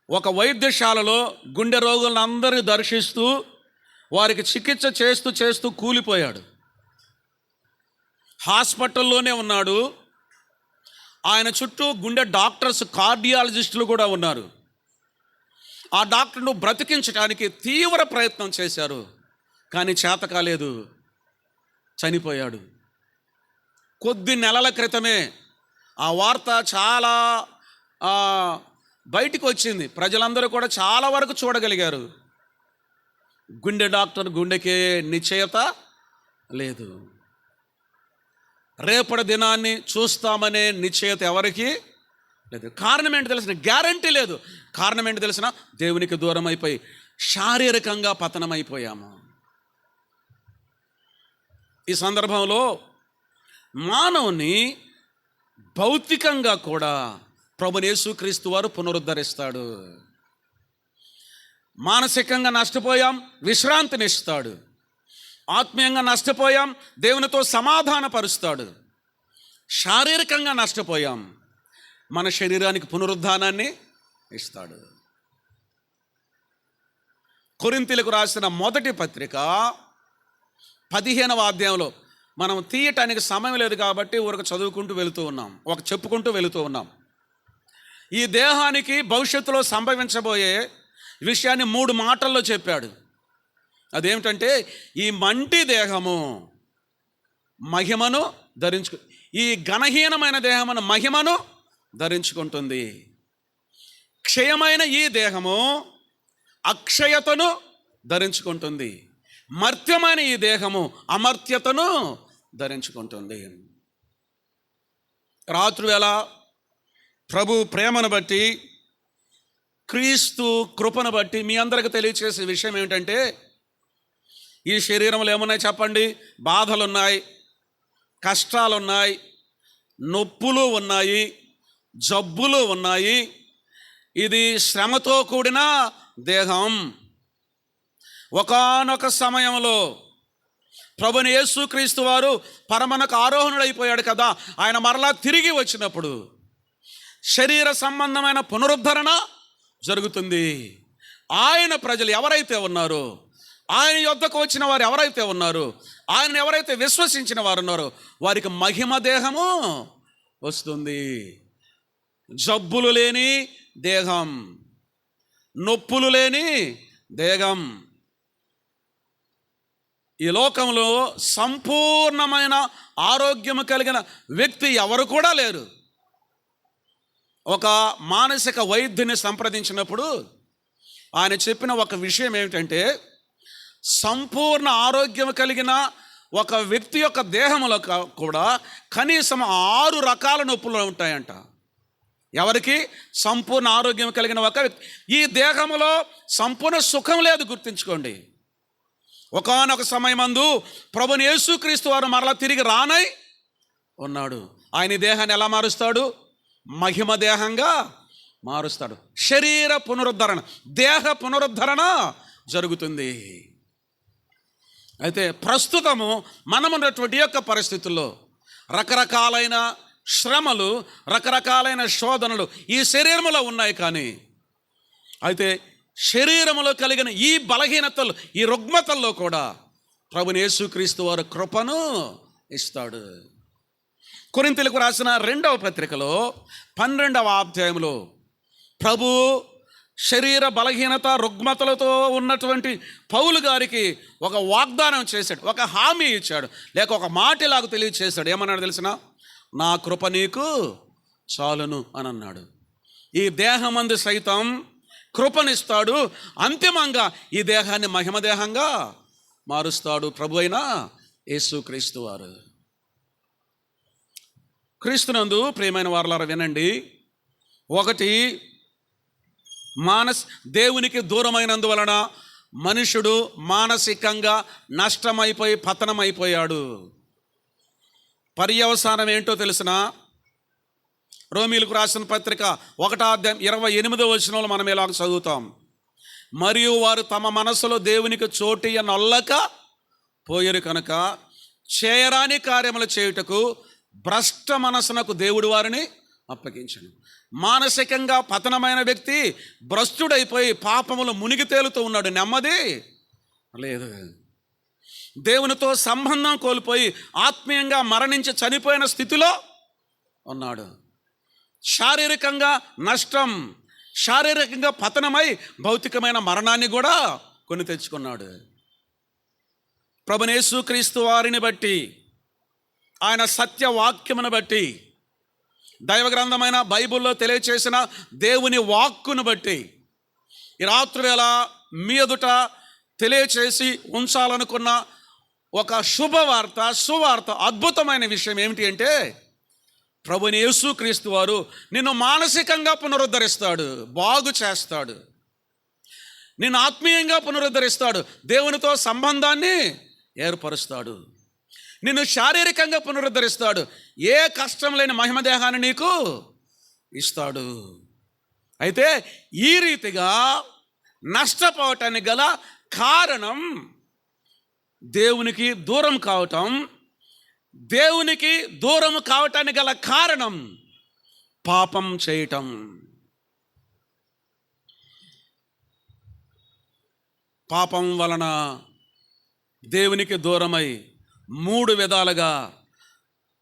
ఒక వైద్యశాలలో గుండె రోగులందరినీ దర్శిస్తూ వారికి చికిత్స చేస్తూ చేస్తూ కూలిపోయాడు. హాస్పిటల్లోనే ఉన్నాడు. ఆయన చుట్టూ గుండె డాక్టర్స్, కార్డియాలజిస్టులు కూడా ఉన్నారు. ఆ డాక్టర్ను బ్రతికించడానికి తీవ్ర ప్రయత్నం చేశారు, కానీ చేత కాలేదు, చనిపోయాడు. కొద్ది నెలల క్రితమే ఆ వార్త చాలా బయటికి వచ్చింది. ప్రజలందరూ కూడా చాలా వరకు చూడగలిగారు. గుండె డాక్టర్ గుండెకే నిశ్చయత లేదు. రేపటి దినాన్ని చూస్తామనే నిశ్చయత ఎవరికి లేదు. కారణం ఏంటి తెలిసిన? గ్యారంటీ లేదు. కారణం ఏంటి తెలిసిన? దేవునికి దూరం అయిపోయి శారీరకంగా పతనమైపోయాము. ఈ సందర్భంలో మానవుని భౌతికంగా కూడా ప్రభువైన యేసుక్రీస్తు వారు పునరుద్ధరిస్తాడు. మానసికంగా నష్టపోయాం, విశ్రాంతిని ఇస్తాడు. ఆత్మీయంగా నష్టపోయాం, దేవునితో సమాధానపరుస్తాడు. శారీరకంగా నష్టపోయాం, మన శరీరానికి పునరుద్ధానాన్ని ఇస్తాడు. కొరింథీయులకు రాసిన మొదటి పత్రిక 15వ అధ్యాయంలో, మనం తీయటానికి సమయం లేదు కాబట్టి ఊరికి చదువుకుంటూ వెళుతూ ఉన్నాం, చెప్పుకుంటూ వెళుతూ ఉన్నాం. ఈ దేహానికి భవిష్యత్తులో సంభవించబోయే విషయాన్ని 3 మాటల్లో చెప్పాడు. అదేమిటంటే, ఈ మంటి దేహము మహిమను ఈ ఘనహీనమైన దేహమును మహిమను ధరించుకుంటుంది. క్షయమైన ఈ దేహము అక్షయతను ధరించుకుంటుంది. మర్త్యమైన ఈ దేహము అమర్త్యతను ధరించుకుంటుంది. రాత్రివేళ ప్రభు ప్రేమను బట్టి, క్రీస్తు కృపను బట్టి మీ అందరికి తెలియచేసే విషయం ఏమిటంటే, ఈ శరీరంలో ఏమున్నాయి చెప్పండి? బాధలున్నాయి, కష్టాలున్నాయి, నొప్పులు ఉన్నాయి, జబ్బులు ఉన్నాయి. ఇది శ్రమతో కూడిన దేహం. ఒకానొక సమయంలో ప్రభుని యేసుక్రీస్తు వారు పరమనకు ఆరోహణుడైపోయాడు కదా, ఆయన మరలా తిరిగి వచ్చినప్పుడు శరీర సంబంధమైన పునరుద్ధరణ జరుగుతుంది. ఆయన ప్రజలు ఎవరైతే ఉన్నారో, ఆయన యొద్దకు వచ్చిన వారు ఎవరైతే ఉన్నారో, ఆయన ఎవరైతే విశ్వసించిన వారు ఉన్నారో వారికి మహిమ దేహము వస్తుంది. జబ్బులు లేని దేహం, నొప్పులు లేని దేహం. ఈ లోకంలో సంపూర్ణమైన ఆరోగ్యము కలిగిన వ్యక్తి ఎవరు కూడా లేరు. ఒక మానసిక వైద్యుని సంప్రదించినప్పుడు ఆయన చెప్పిన ఒక విషయం ఏమిటంటే, సంపూర్ణ ఆరోగ్యం కలిగిన ఒక వ్యక్తి యొక్క దేహంలో కూడా కనీసం 6 రకాల నొప్పులు ఉంటాయంట. ఎవరికి? సంపూర్ణ ఆరోగ్యం కలిగిన ఒక వ్యక్తి. ఈ దేహంలో సంపూర్ణ సుఖం లేదు, గుర్తుంచుకోండి. ఒకానొక సమయమందు ప్రభుని యేసుక్రీస్తు వారు మరలా తిరిగి రానై ఉన్నాడు. ఆయన దేహాన్ని ఎలా మారుస్తాడు? మహిమ దేహంగా మారుస్తాడు. శరీర పునరుద్ధరణ, దేహ పునరుద్ధరణ జరుగుతుంది. అయితే ప్రస్తుతము మనమున్నటువంటి యొక్క పరిస్థితుల్లో రకరకాలైన శ్రమలు, రకరకాలైన శోధనలు ఈ శరీరములో ఉన్నాయి. కానీ అయితే శరీరములో కలిగిన ఈ బలహీనతలు, ఈ రుగ్మతల్లో కూడా ప్రభుని యేసుక్రీస్తు వారు కృపను ఇస్తాడు. కొరింథీయులకు రాసిన 2వ పత్రికలో 12వ అధ్యాయంలో ప్రభు శరీర బలహీనత రుగ్మతలతో ఉన్నటువంటి పౌలు గారికి ఒక వాగ్దానం చేశాడు, ఒక హామీ ఇచ్చాడు, లేక ఒక మాట ఇలాగ తెలియచేశాడు. ఏమన్నాడు తెలిసిన? నా కృప నీకు చాలును అని అన్నాడు. ఈ దేహమందు సైతం కృపనిస్తాడు. అంతిమంగా ఈ దేహాన్ని మహిమ దేహంగా మారుస్తాడు ప్రభు అయిన యేసుక్రీస్తు వారు. క్రీస్తునందు ప్రియమైన వారలారా వినండి. ఒకటి, దేవునికి దూరమైనందువలన మనుషుడు మానసికంగా నష్టమైపోయి పతనమైపోయాడు. పర్యవసానం ఏంటో తెలిసిన? రోమీయులకు రాసిన పత్రిక 1వ అధ్యాయం 28వ వచనంలో మనం ఇలాగ చదువుతాం. మరియు వారు తమ మనసులో దేవునికి చోటియ నొల్లక పోయరు కనుక చేయరాని కార్యములు చేయుటకు భ్రష్ట మనసునకు దేవుడు వారిని అప్పగించను. మానసికంగా పతనమైన వ్యక్తి భ్రష్టుడైపోయి పాపములు మునిగి తేలుతూ ఉన్నాడు, నెమ్మది లేదు. దేవునితో సంబంధం కోల్పోయి ఆత్మీయంగా మరణించి చనిపోయిన స్థితిలో ఉన్నాడు. శారీరకంగా నష్టం, శారీరకంగా పతనమై భౌతికమైన మరణాన్ని కూడా కొని తెచ్చుకున్నాడు. ప్రభుని యేసుక్రీస్తు వారిని బట్టి, ఆయన సత్యవాక్యమును బట్టి, దైవ గ్రంథమైన బైబిల్లో తెలియచేసిన దేవుని వాక్కును బట్టి ఈ రాత్రివేళ మీ ఎదుట తెలియచేసి ఉంచాలనుకున్న ఒక శుభవార్త, సువార్త, అద్భుతమైన విషయం ఏమిటి అంటే, ప్రభుని యేసుక్రీస్తు వారు నిన్ను మానసికంగా పునరుద్ధరిస్తాడు, బాగు చేస్తాడు. నిన్ను ఆత్మీయంగా పునరుద్ధరిస్తాడు, దేవునితో సంబంధాన్ని ఏర్పరుస్తాడు. నిన్ను శారీరకంగా పునరుద్ధరిస్తాడు, ఏ కష్టం లేని మహిమ దేహాన్ని నీకు ఇస్తాడు. అయితే ఈ రీతిగా నష్టపోవటానికి గల కారణం దేవునికి దూరం కావటం. దేవునికి దూరం కావటానికి గల కారణం పాపం చేయటం. పాపం వలన దేవునికి దూరమై 3 విధాలుగా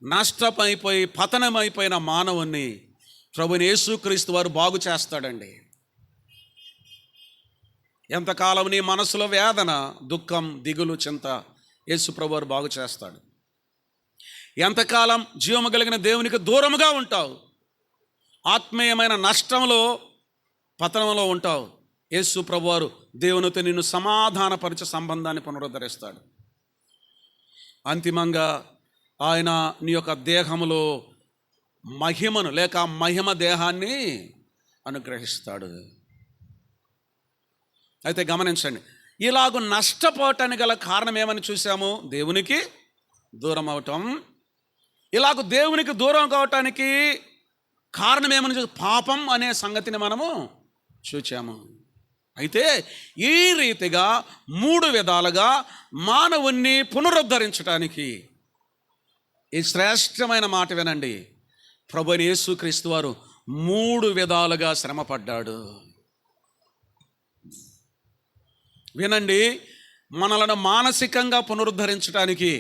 నష్టమైపోయి పతనమైపోయిన మానవుణ్ణి ప్రభుని యేసుక్రీస్తు వారు బాగు చేస్తాడండి. ఎంతకాలం నీ మనసులో వేదన, దుఃఖం, దిగులు, చింత, యేసు ప్రభు వారు బాగు చేస్తాడు. ఎంతకాలం జీవము కలిగిన దేవునికి దూరముగా ఉంటావు, ఆత్మీయమైన నష్టంలో, పతనంలో ఉంటావు, యేసు ప్రభు వారు దేవునితో నిన్ను సమాధానపరిచే సంబంధాన్ని పునరుద్ధరిస్తాడు. అంతిమంగా ఆయన నీ యొక్క దేహములో మహిమను లేక మహిమ దేహాన్ని అనుగ్రహిస్తాడు. అయితే గమనించండి, ఇలాగ నష్టపోవటానికి గల కారణం ఏమని చూసాము? దేవునికి దూరం అవటం. ఇలాగ దేవునికి దూరం కావటానికి కారణం ఏమని పాపం అనే సంగతిని మనము చూచాము. అయితే ఈ రీతిగా 3 విధాలుగా మానవుణ్ణి పునరుద్ధరించడానికి, ఈ శ్రేష్టమైన మాట వినండి, ప్రభువైన యేసుక్రీస్తు వారు 3 విధాలుగా శ్రమపడ్డాడు. వినండి, మనలను మానసికంగా పునరుద్ధరించడానికి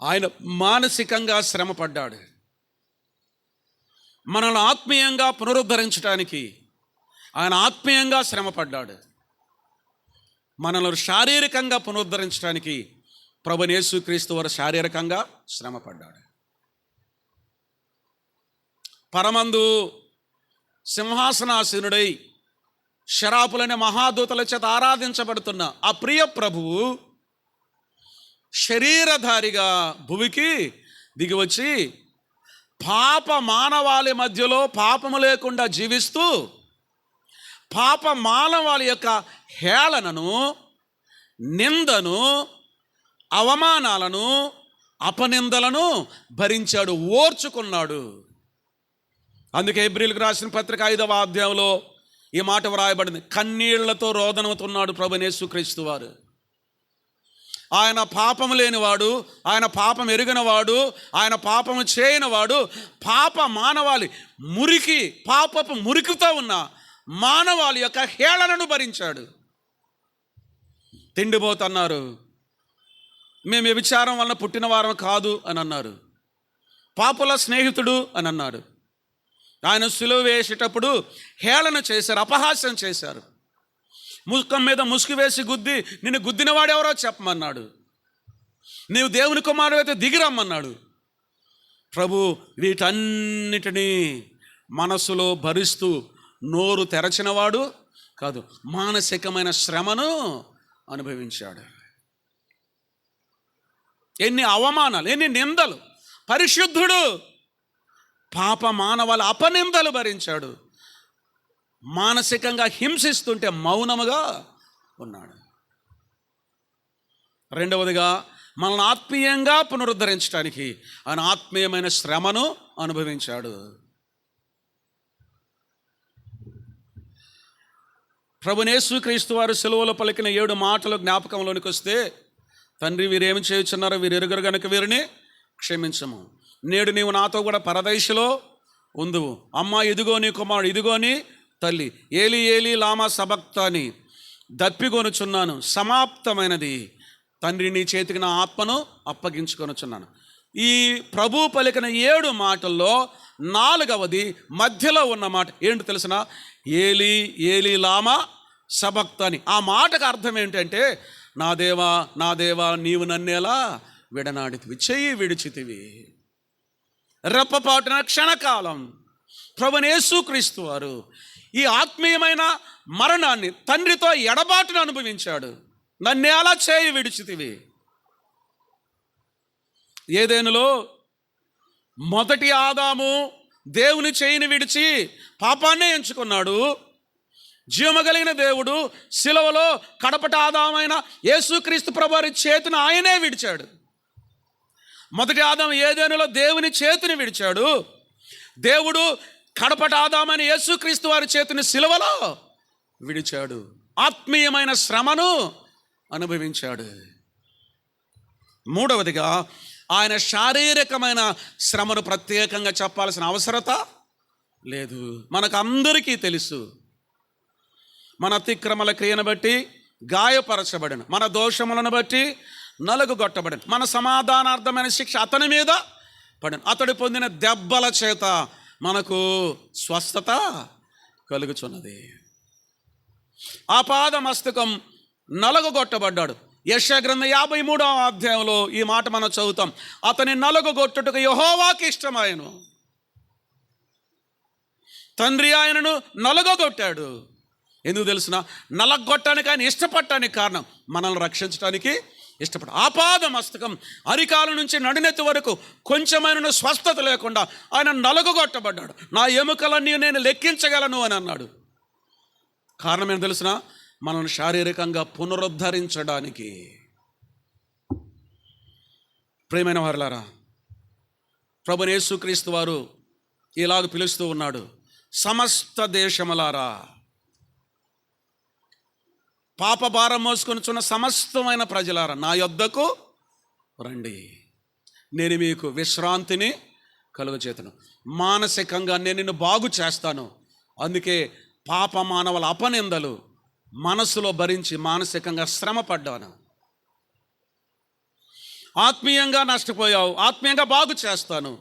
ఆయన మానసికంగా శ్రమపడ్డాడు. మనల్ని ఆత్మీయంగా పునరుద్ధరించడానికి ఆయన ఆత్మీయంగా శ్రమపడ్డాడు. మనల్ని శారీరకంగా పునరుద్ధరించడానికి ప్రభువైన యేసుక్రీస్తు వారు శారీరకంగా శ్రమపడ్డాడు. పరమందు సింహాసనాసీనుడై శరాపులనే మహాదూతల చేత ఆరాధించబడుతున్న ఆ ప్రియ ప్రభువు శరీరధారిగా భూమికి దిగివచ్చి పాప మానవాళి మధ్యలో పాపము లేకుండా జీవిస్తూ పాప మానవాళి యొక్క హేళనను, నిందను, అవమానాలను, అపనిందలను భరించాడు, ఓర్చుకున్నాడు. అందుకే హెబ్రీయులకు రాసిన పత్రిక 5వ అధ్యాయంలో ఈ మాట వ్రాయబడింది, కన్నీళ్లతో రోదనవుతున్నాడు ప్రభువైన యేసుక్రీస్తు వారు. ఆయన పాపము లేనివాడు, ఆయన పాపం ఎరిగినవాడు, ఆయన పాపము చేయనివాడు, పాప మానవాళి మురికి, పాపపు మురికితో ఉన్న మానవాళి యొక్క హేళనను భరించాడు. తిండిపోతున్నారు, మేము వ్యభిచారం వలన పుట్టిన వారం కాదు అని అన్నారు. పాపుల స్నేహితుడు అని అన్నారు. ఆయన సిలువ వేసేటప్పుడు హేళన చేశారు, అపహాస్యం చేశారు. ముఖం మీద ముసుగు వేసి గుద్ది, నిన్ను గుద్దినవాడెవరో చెప్పమన్నాడు. నీవు దేవుని కుమారుడు అయితే దిగిరమ్మన్నాడు. ప్రభు వీటన్నిటినీ మనసులో భరిస్తూ నోరు తెరచినవాడు కాదు, మానసికమైన శ్రమను అనుభవించాడు. ఎన్ని అవమానాలు, ఎన్ని నిందలు. పరిశుద్ధుడు పాప మానవాళి అపనిందలు భరించాడు. మానసికంగా హింసిస్తుంటే మౌనముగా ఉన్నాడు. రెండవదిగా మనల్ని ఆత్మీయంగా పునరుద్ధరించడానికి ఆయన ఆత్మీయమైన శ్రమను అనుభవించాడు. ప్రభువైన యేసుక్రీస్తు వారు సిలువలో పలికిన 7 మాటలు జ్ఞాపకంలోనికి వస్తే, తండ్రి వీరేమి చేయుచున్నారో వీరు ఎరుగరు గనుక వీరిని క్షమించము. నేడు నీవు నాతో కూడా పరదైసులో ఉందువు. అమ్మా ఇదిగో నీ కుమారుడు, ఇదిగో నీ తల్లి. ఏలి ఏలి లామా సబక్తాని, దప్పికొనుచున్నాను, సమాప్తమైనది. తండ్రి నీ చేతికి నా ఆత్మను అప్పగించుకొనుచున్నాను. ఈ ప్రభు పలికిన 7 మాటల్లో 4వది మధ్యలో ఉన్న మాట ఏంటి తెలిసిన? ఏలి ఏలి లామా సబక్తాని. ఆ మాటకు అర్థం ఏంటంటే, నా దేవా నా దేవా నీవు నన్నేలా విడనాడితివి, చెయ్యి విడిచితివి. రెప్పపాటున క్షణకాలం ప్రభువైన యేసుక్రీస్తు వారు ఈ ఆత్మీయమైన మరణాన్ని, తండ్రితో ఎడబాటును అనుభవించాడు. నన్ను అలా చేయి విడిచితివి. ఏదెనులో మొదటి ఆదాము దేవుని చేయిని విడిచి పాపాన్నే ఎంచుకున్నాడు. జీవమగలిగిన దేవుడు సిలువలో కడపటి ఆదామైన యేసుక్రీస్తు ప్రభువారి చేతిని ఆయనే విడిచాడు. మొదటి ఆదాము ఏదెనులో దేవుని చేతిని విడిచాడు. దేవుడు కడపటి ఆదామైన యేసుక్రీస్తు వారి చేతిని సిలువలో విడిచాడు. ఆత్మీయమైన శ్రమను అనుభవించాడు. మూడవదిగా ఆయన శారీరకమైన శ్రమను ప్రత్యేకంగా చెప్పాల్సిన అవసరత లేదు. మనకు అందరికీ తెలుసు, మన అతిక్రమల క్రియను బట్టి గాయపరచబడిన, మన దోషములను బట్టి నలుగుగొట్టబడిన, మన సమాధానార్థమైన శిక్ష అతని మీద పడిన, అతడు పొందిన దెబ్బల చేత మనకు స్వస్థత కలుగుచున్నది. ఆపాద మస్తకం నలుగుగొట్టబడ్డాడు. యెషయా గ్రంథం 53వ అధ్యాయంలో ఈ మాట మనం చదువుతాం. అతని నలుగుగొట్టుటకు యెహోవాకి ఇష్టమాయెను. తండ్రి ఆయనను నలుగొట్టాడు. ఎందుకు తెలుసిన? నలగొట్టడానికి ఆయన ఇష్టపడటానికి కారణం మనల్ని రక్షించడానికి ఇష్టపడ. ఆపాద మస్తకం అరికాల నుంచి నడినెత్తి వరకు కొంచెమైన స్వస్థత లేకుండా ఆయన నలుగొట్టబడ్డాడు. నా ఎముకలన్నీ నేను లెక్కించగలను అని అన్నాడు. కారణం ఏం తెలుసిన? మనల్ని శారీరకంగా పునరుద్ధరించడానికి. ప్రియమైన వారలారా, ప్రభువైన యేసుక్రీస్తు వారు ఇలాగ పిలుస్తూ ఉన్నాడు, సమస్త దేశములారా. పాప భారం మోసుకొనుచున్న సమస్తమైన ప్రజలారా నా యొద్దకు రండి, నేను మీకు విశ్రాంతిని కలుగచేతును. మానసికంగా నేను నిన్ను బాగు చేస్తాను. అందుకే పాప మానవుల అపనిందలు మనసులో భరించి మానసికంగా శ్రమ పడ్డాను. ఆత్మీయంగా నష్టపోయావు, ఆత్మీయంగా బాగు చేస్తాను.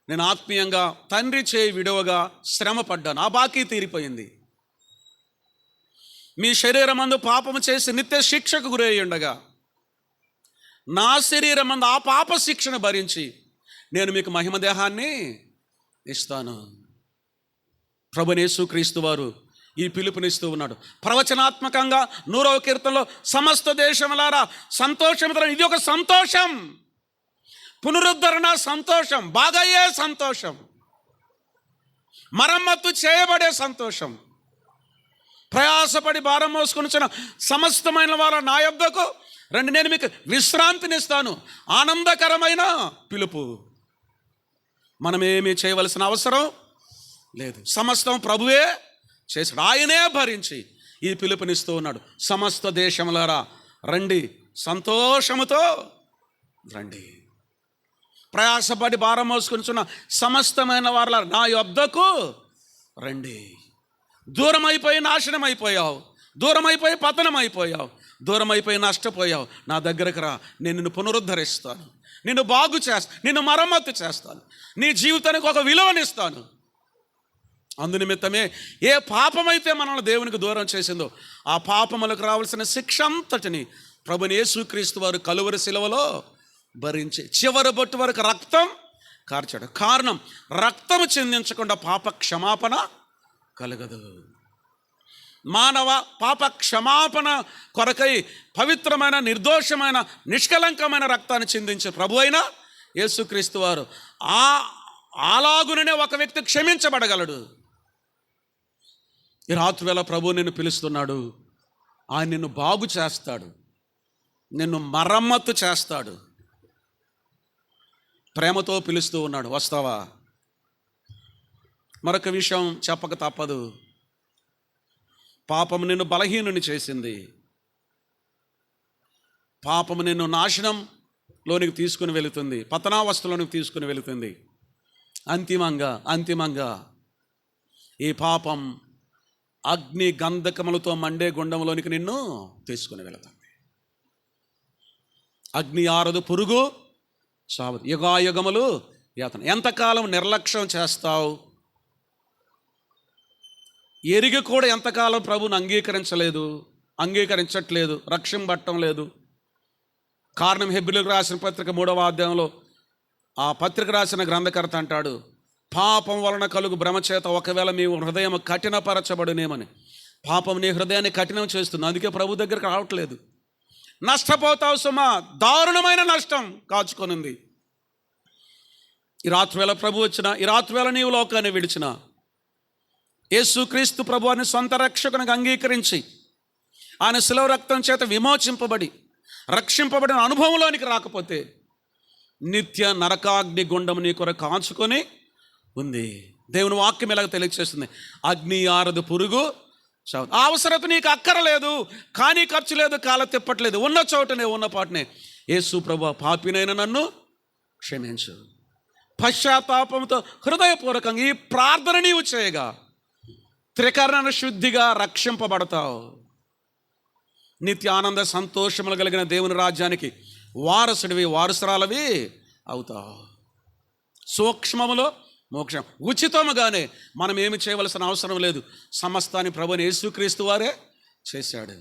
నేను ఆత్మీయంగా తండ్రి చేయి విడవగా శ్రమ పడ్డాను, ఆ బాకీ తీరిపోయింది. మీ శరీరమందు పాపము చేసి నిత్య శిక్షకు గురై ఉండగా నా శరీరమందు ఆ పాప శిక్షను భరించి నేను మీకు మహిమ దేహాన్ని ఇస్తాను. ప్రభువైన యేసుక్రీస్తు వారు ఈ పిలుపునిస్తూ ఉన్నాడు. ప్రవచనాత్మకంగా 100వ కీర్తనలో సమస్త దేశములారా సంతోషం, ఇది ఒక సంతోషం, పునరుద్ధరణ సంతోషం, బాగయ్యే సంతోషం, మరమ్మత్తు చేయబడే సంతోషం. ప్రయాసపడి భారం మోసుకొనిచిన సమస్తమైన వారు నా యొద్దకు రండి, నేను మీకు విశ్రాంతినిస్తాను. ఆనందకరమైన పిలుపు. మనమేమీ చేయవలసిన అవసరం లేదు, సమస్తం ప్రభువే చేశాడు, ఆయనే భరించి ఈ పిలుపునిస్తూ ఉన్నాడు. సమస్త దేశములారా రండి, సంతోషముతో రండి. ప్రయాసపడి భారం మోసుకొనిచున్న సమస్తమైన వారు నా యొద్దకు రండి. దూరమైపోయి నాశనం అయిపోయావు, దూరమైపోయి పతనం అయిపోయావు, దూరమైపోయి నష్టపోయావు, నా దగ్గరకు రా, నేను నిన్ను పునరుద్ధరిస్తాను, నిన్ను బాగు చేస్తాను, నిన్ను మరమ్మత్తు చేస్తాను, నీ జీవితానికి ఒక విలువనిస్తాను. అందునిమిత్తమే ఏ పాపమైతే మనల్ని దేవునికి దూరం చేసిందో ఆ పాపములకు రావాల్సిన శిక్ష అంతటిని ప్రభువైన యేసుక్రీస్తు వారు కలువరి శిలువలో భరించి చివరి బొట్టు వరకు రక్తం కార్చాడు. కారణం, రక్తము చిందించకుండా పాప క్షమాపణ కలగదు. మానవ పాప క్షమాపణ కొరకై పవిత్రమైన, నిర్దోషమైన, నిష్కలంకమైన రక్తాన్ని చిందించే ప్రభు అయిన యేసుక్రీస్తు వారు అలాగుననే ఒక వ్యక్తి క్షమించబడగలడు. ఈ రాత్రి వేళ ప్రభు నిన్ను పిలుస్తున్నాడు. ఆయన నిన్ను బాగు చేస్తాడు, నిన్ను మరమ్మత్తు చేస్తాడు. ప్రేమతో పిలుస్తూ ఉన్నాడు, వస్తావా? మరొక విషయం చెప్పక తప్పదు. పాపము నిన్ను బలహీనుని చేసింది, పాపము నిన్ను నాశనంలోనికి తీసుకుని వెళుతుంది, పతనావస్థలోనికి తీసుకుని వెళుతుంది. అంతిమంగా ఈ పాపం అగ్ని గంధకములతో మండే గుండంలోనికి నిన్ను తీసుకుని వెళుతుంది. అగ్ని ఆరదు, పురుగు చావదు, యుగాయుగములు యాతన. ఎంతకాలం నిర్లక్ష్యం చేస్తావు? ఎరిగి కూడా ఎంతకాలం ప్రభువుని అంగీకరించట్లేదు, రక్షింపబట్టం లేదు. కారణం, హెబ్రీయులకు రాసిన పత్రిక 3వ అధ్యాయంలో ఆ పత్రిక రాసిన గ్రంథకర్త అంటాడు, పాపం వలన కలుగు భ్రమచేత ఒకవేళ మీ హృదయం కఠినపరచబడునేమని. పాపం నీ హృదయాన్ని కఠినం చేస్తుంది, అందుకే ప్రభు దగ్గరికి రావట్లేదు. నష్టపోతావు సుమా, దారుణమైన నష్టం కాచుకొనింది. ఈ రాత్రివేళ ప్రభు వచ్చిన, ఈ రాత్రివేళ నీవు లోకాన్ని విడిచిన, యేసుక్రీస్తు ప్రభువాన్ని సొంత రక్షకునికి అంగీకరించి ఆయన శిలువ రక్తం చేత విమోచింపబడి రక్షింపబడిన అనుభవంలోనికి రాకపోతే నిత్య నరకాగ్ని గుండం నీ కొరకు కాచుకొని ఉంది. దేవుని వాక్యం ఎలాగ తెలియజేస్తుంది, అగ్ని ఆరదు, పురుగు చావదు. ఆ అవసరత నీకు అక్కరలేదు, కానీ ఖర్చు లేదు, కాల తిప్పట్లేదు. ఉన్న చోటనే ఉన్న పాటనే యేసు ప్రభువా, పాపినైన నన్ను క్షమించు. పశ్చాత్తాపంతో హృదయపూర్వకంగా ఈ ప్రార్థన నీవు చేయగా త్రికరణ శుద్ధిగా రక్షింపబడతావు. నిత్య ఆనంద సంతోషములు కలిగిన దేవుని రాజ్యానికి వారసుడివి, వారసురాలవి అవుతావు. సూక్ష్మములో మోక్షం, ఉచితముగానే. మనం ఏమి చేయవలసిన అవసరం లేదు, సమస్తాన్ని ప్రభువైన యేసుక్రీస్తు వారే చేశాడు.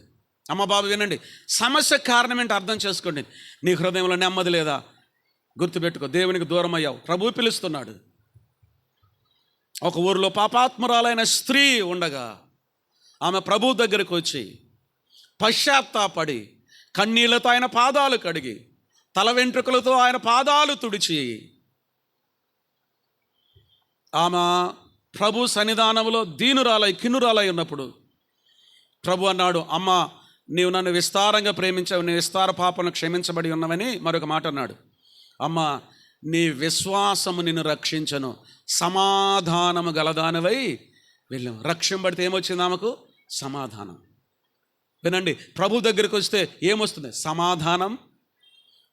అమ్మ బాబు వినండి, సమస్య కారణం ఏంటి అర్థం చేసుకోండి. నీ హృదయంలో నెమ్మది లేదా? గుర్తుపెట్టుకో, దేవునికి దూరం అయ్యావు, ప్రభువు పిలుస్తున్నాడు. ఒక ఊరిలో పాపాత్మురాలైన స్త్రీ ఉండగా ఆమె ప్రభు దగ్గరకు వచ్చి పశ్చాత్తాపడి కన్నీళ్లతో ఆయన పాదాలు కడిగి తల వెంట్రుకలతో ఆయన పాదాలు తుడిచి ఆమె ప్రభు సన్నిధానంలో దీనురాలై కిన్నురాలై ఉన్నప్పుడు ప్రభు అన్నాడు, అమ్మ నీవు నన్ను విస్తారంగా ప్రేమించావు, నీ విస్తార పాపను క్షమించబడి ఉన్నవని మరొక మాట అన్నాడు. అమ్మ నీ విశ్వాసము నిన్ను రక్షించను, సమాధానము గలదానివై వెళ్ళాము. రక్షింపబడితే ఏమొచ్చింది ఆమెకు? సమాధానం. వినండి, ప్రభు దగ్గరికి వస్తే ఏమొస్తుంది? సమాధానం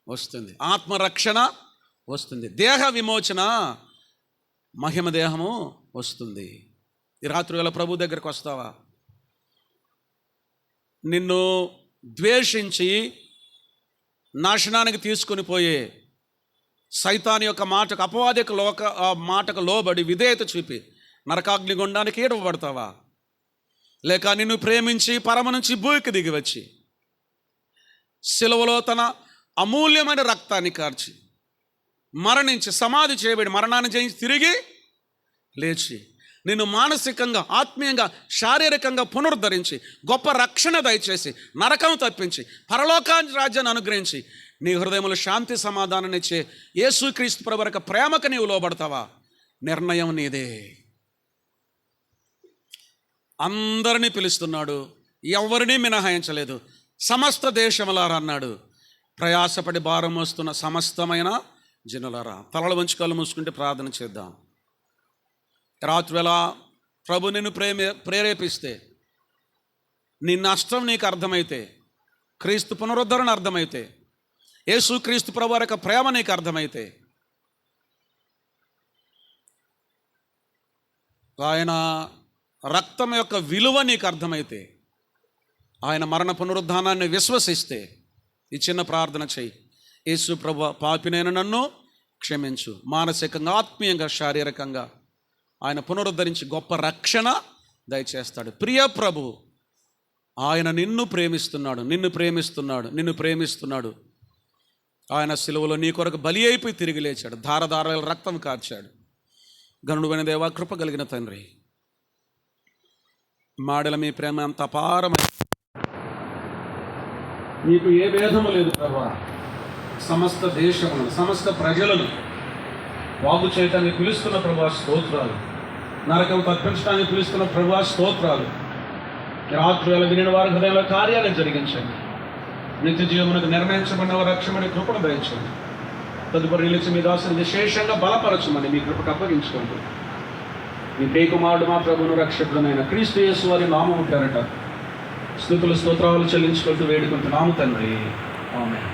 వస్తుంది, ఆత్మరక్షణ వస్తుంది, దేహ విమోచన, మహిమ దేహము వస్తుంది. ఈ రాత్రి వేళ ప్రభు దగ్గరికి వస్తావా? నిన్ను ద్వేషించి నాశనానికి తీసుకుని పోయే సైతాన్ యొక్క మాటకు, అపవాదిక మాటకు లోబడి విధేయత చూపి నరకాగ్నిగుండానికి ఈడవబడతావా? లేక నిన్ను ప్రేమించి పరమ నుంచి భూమికి దిగి వచ్చి సిలువలో తన అమూల్యమైన రక్తాన్ని కార్చి మరణించి సమాధి చేయబడి మరణాన్ని జయించి తిరిగి లేచి నిన్ను మానసికంగా, ఆత్మీయంగా, శారీరకంగా పునరుద్ధరించి గొప్ప రక్షణ దయచేసి నరకం తప్పించి పరలోకాన్ని రాజ్యాన్ని అనుగ్రహించి నీ హృదయంలో శాంతి సమాధానాన్ని ఇచ్చే యేసుక్రీస్తు ప్రభు యొక్క ప్రేమకు నీవు లోబడతావా? నిర్ణయం నీదే. అందరినీ పిలుస్తున్నాడు, ఎవరినీ మినహాయించలేదు. సమస్త దేశములారా అన్నాడు. ప్రయాసపడి భారం మోస్తున్న సమస్తమైన జనులారా. తలలు వంచి కళ్ళు మూసుకుంటే ప్రార్థన చేద్దాం. రాత్రివేళ ప్రభు నిన్ను ప్రేరేపిస్తే, నీ నష్టం నీకు అర్థమైతే, క్రీస్తు పునరుద్ధరణ అర్థమైతే, యేసు క్రీస్తు ప్రభు యొక్క ప్రేమ నీకు అర్థమైతే, ఆయన రక్తం యొక్క విలువ నీకు అర్థమైతే, ఆయన మరణ పునరుద్ధానాన్ని విశ్వసిస్తే ఈ చిన్న ప్రార్థన చెయ్యి. యేసు ప్రభు, పాపినైన నన్ను క్షమించు. మానసికంగా, ఆత్మీయంగా, శారీరకంగా ఆయన పునరుద్ధరించి గొప్ప రక్షణ దయచేస్తాడు. ప్రియ ప్రభు, ఆయన నిన్ను ప్రేమిస్తున్నాడు, నిన్ను ప్రేమిస్తున్నాడు, నిన్ను ప్రేమిస్తున్నాడు. ఆయన సిలువలో నీ కొరకు బలి అయిపోయి తిరిగి లేచాడు, ధారధారల రక్తం కార్చాడు. గనుడైన దేవా, కృప కలిగిన తండ్రి, మాడల మీ ప్రేమ అంత అపారమైన, మీకు ఏ భేదము లేదు ప్రభా. సమస్త దేశములను, సమస్త ప్రజలను బాగు చేయటానికి పిలుస్తున్న ప్రభా స్తోత్రాలు. నరకం తప్పించడానికి పిలుస్తున్న ప్రభా స్తోత్రాలు. రాత్రివేళ వినిన వారి హృదయంలో కార్యాలను జరిగించండి. నిత్య జీవమునకు నిర్ణయించబడిన వారు రక్షమని కృపను దయించండి. తదుపరి నిలిచి మీ దాసుని విశేషంగా బలపరచమని మీ కృపకు అప్పగించుకోండి. మీ ప్రియకుమారుడు మా ప్రభువును రక్షకుడైన క్రీస్తు యేసు వారి నామము పేరట స్తుతులు స్తోత్రాలు చెల్లించుకుంటూ వేడుకుంటున్నాము తండ్రి. ఆమేన్.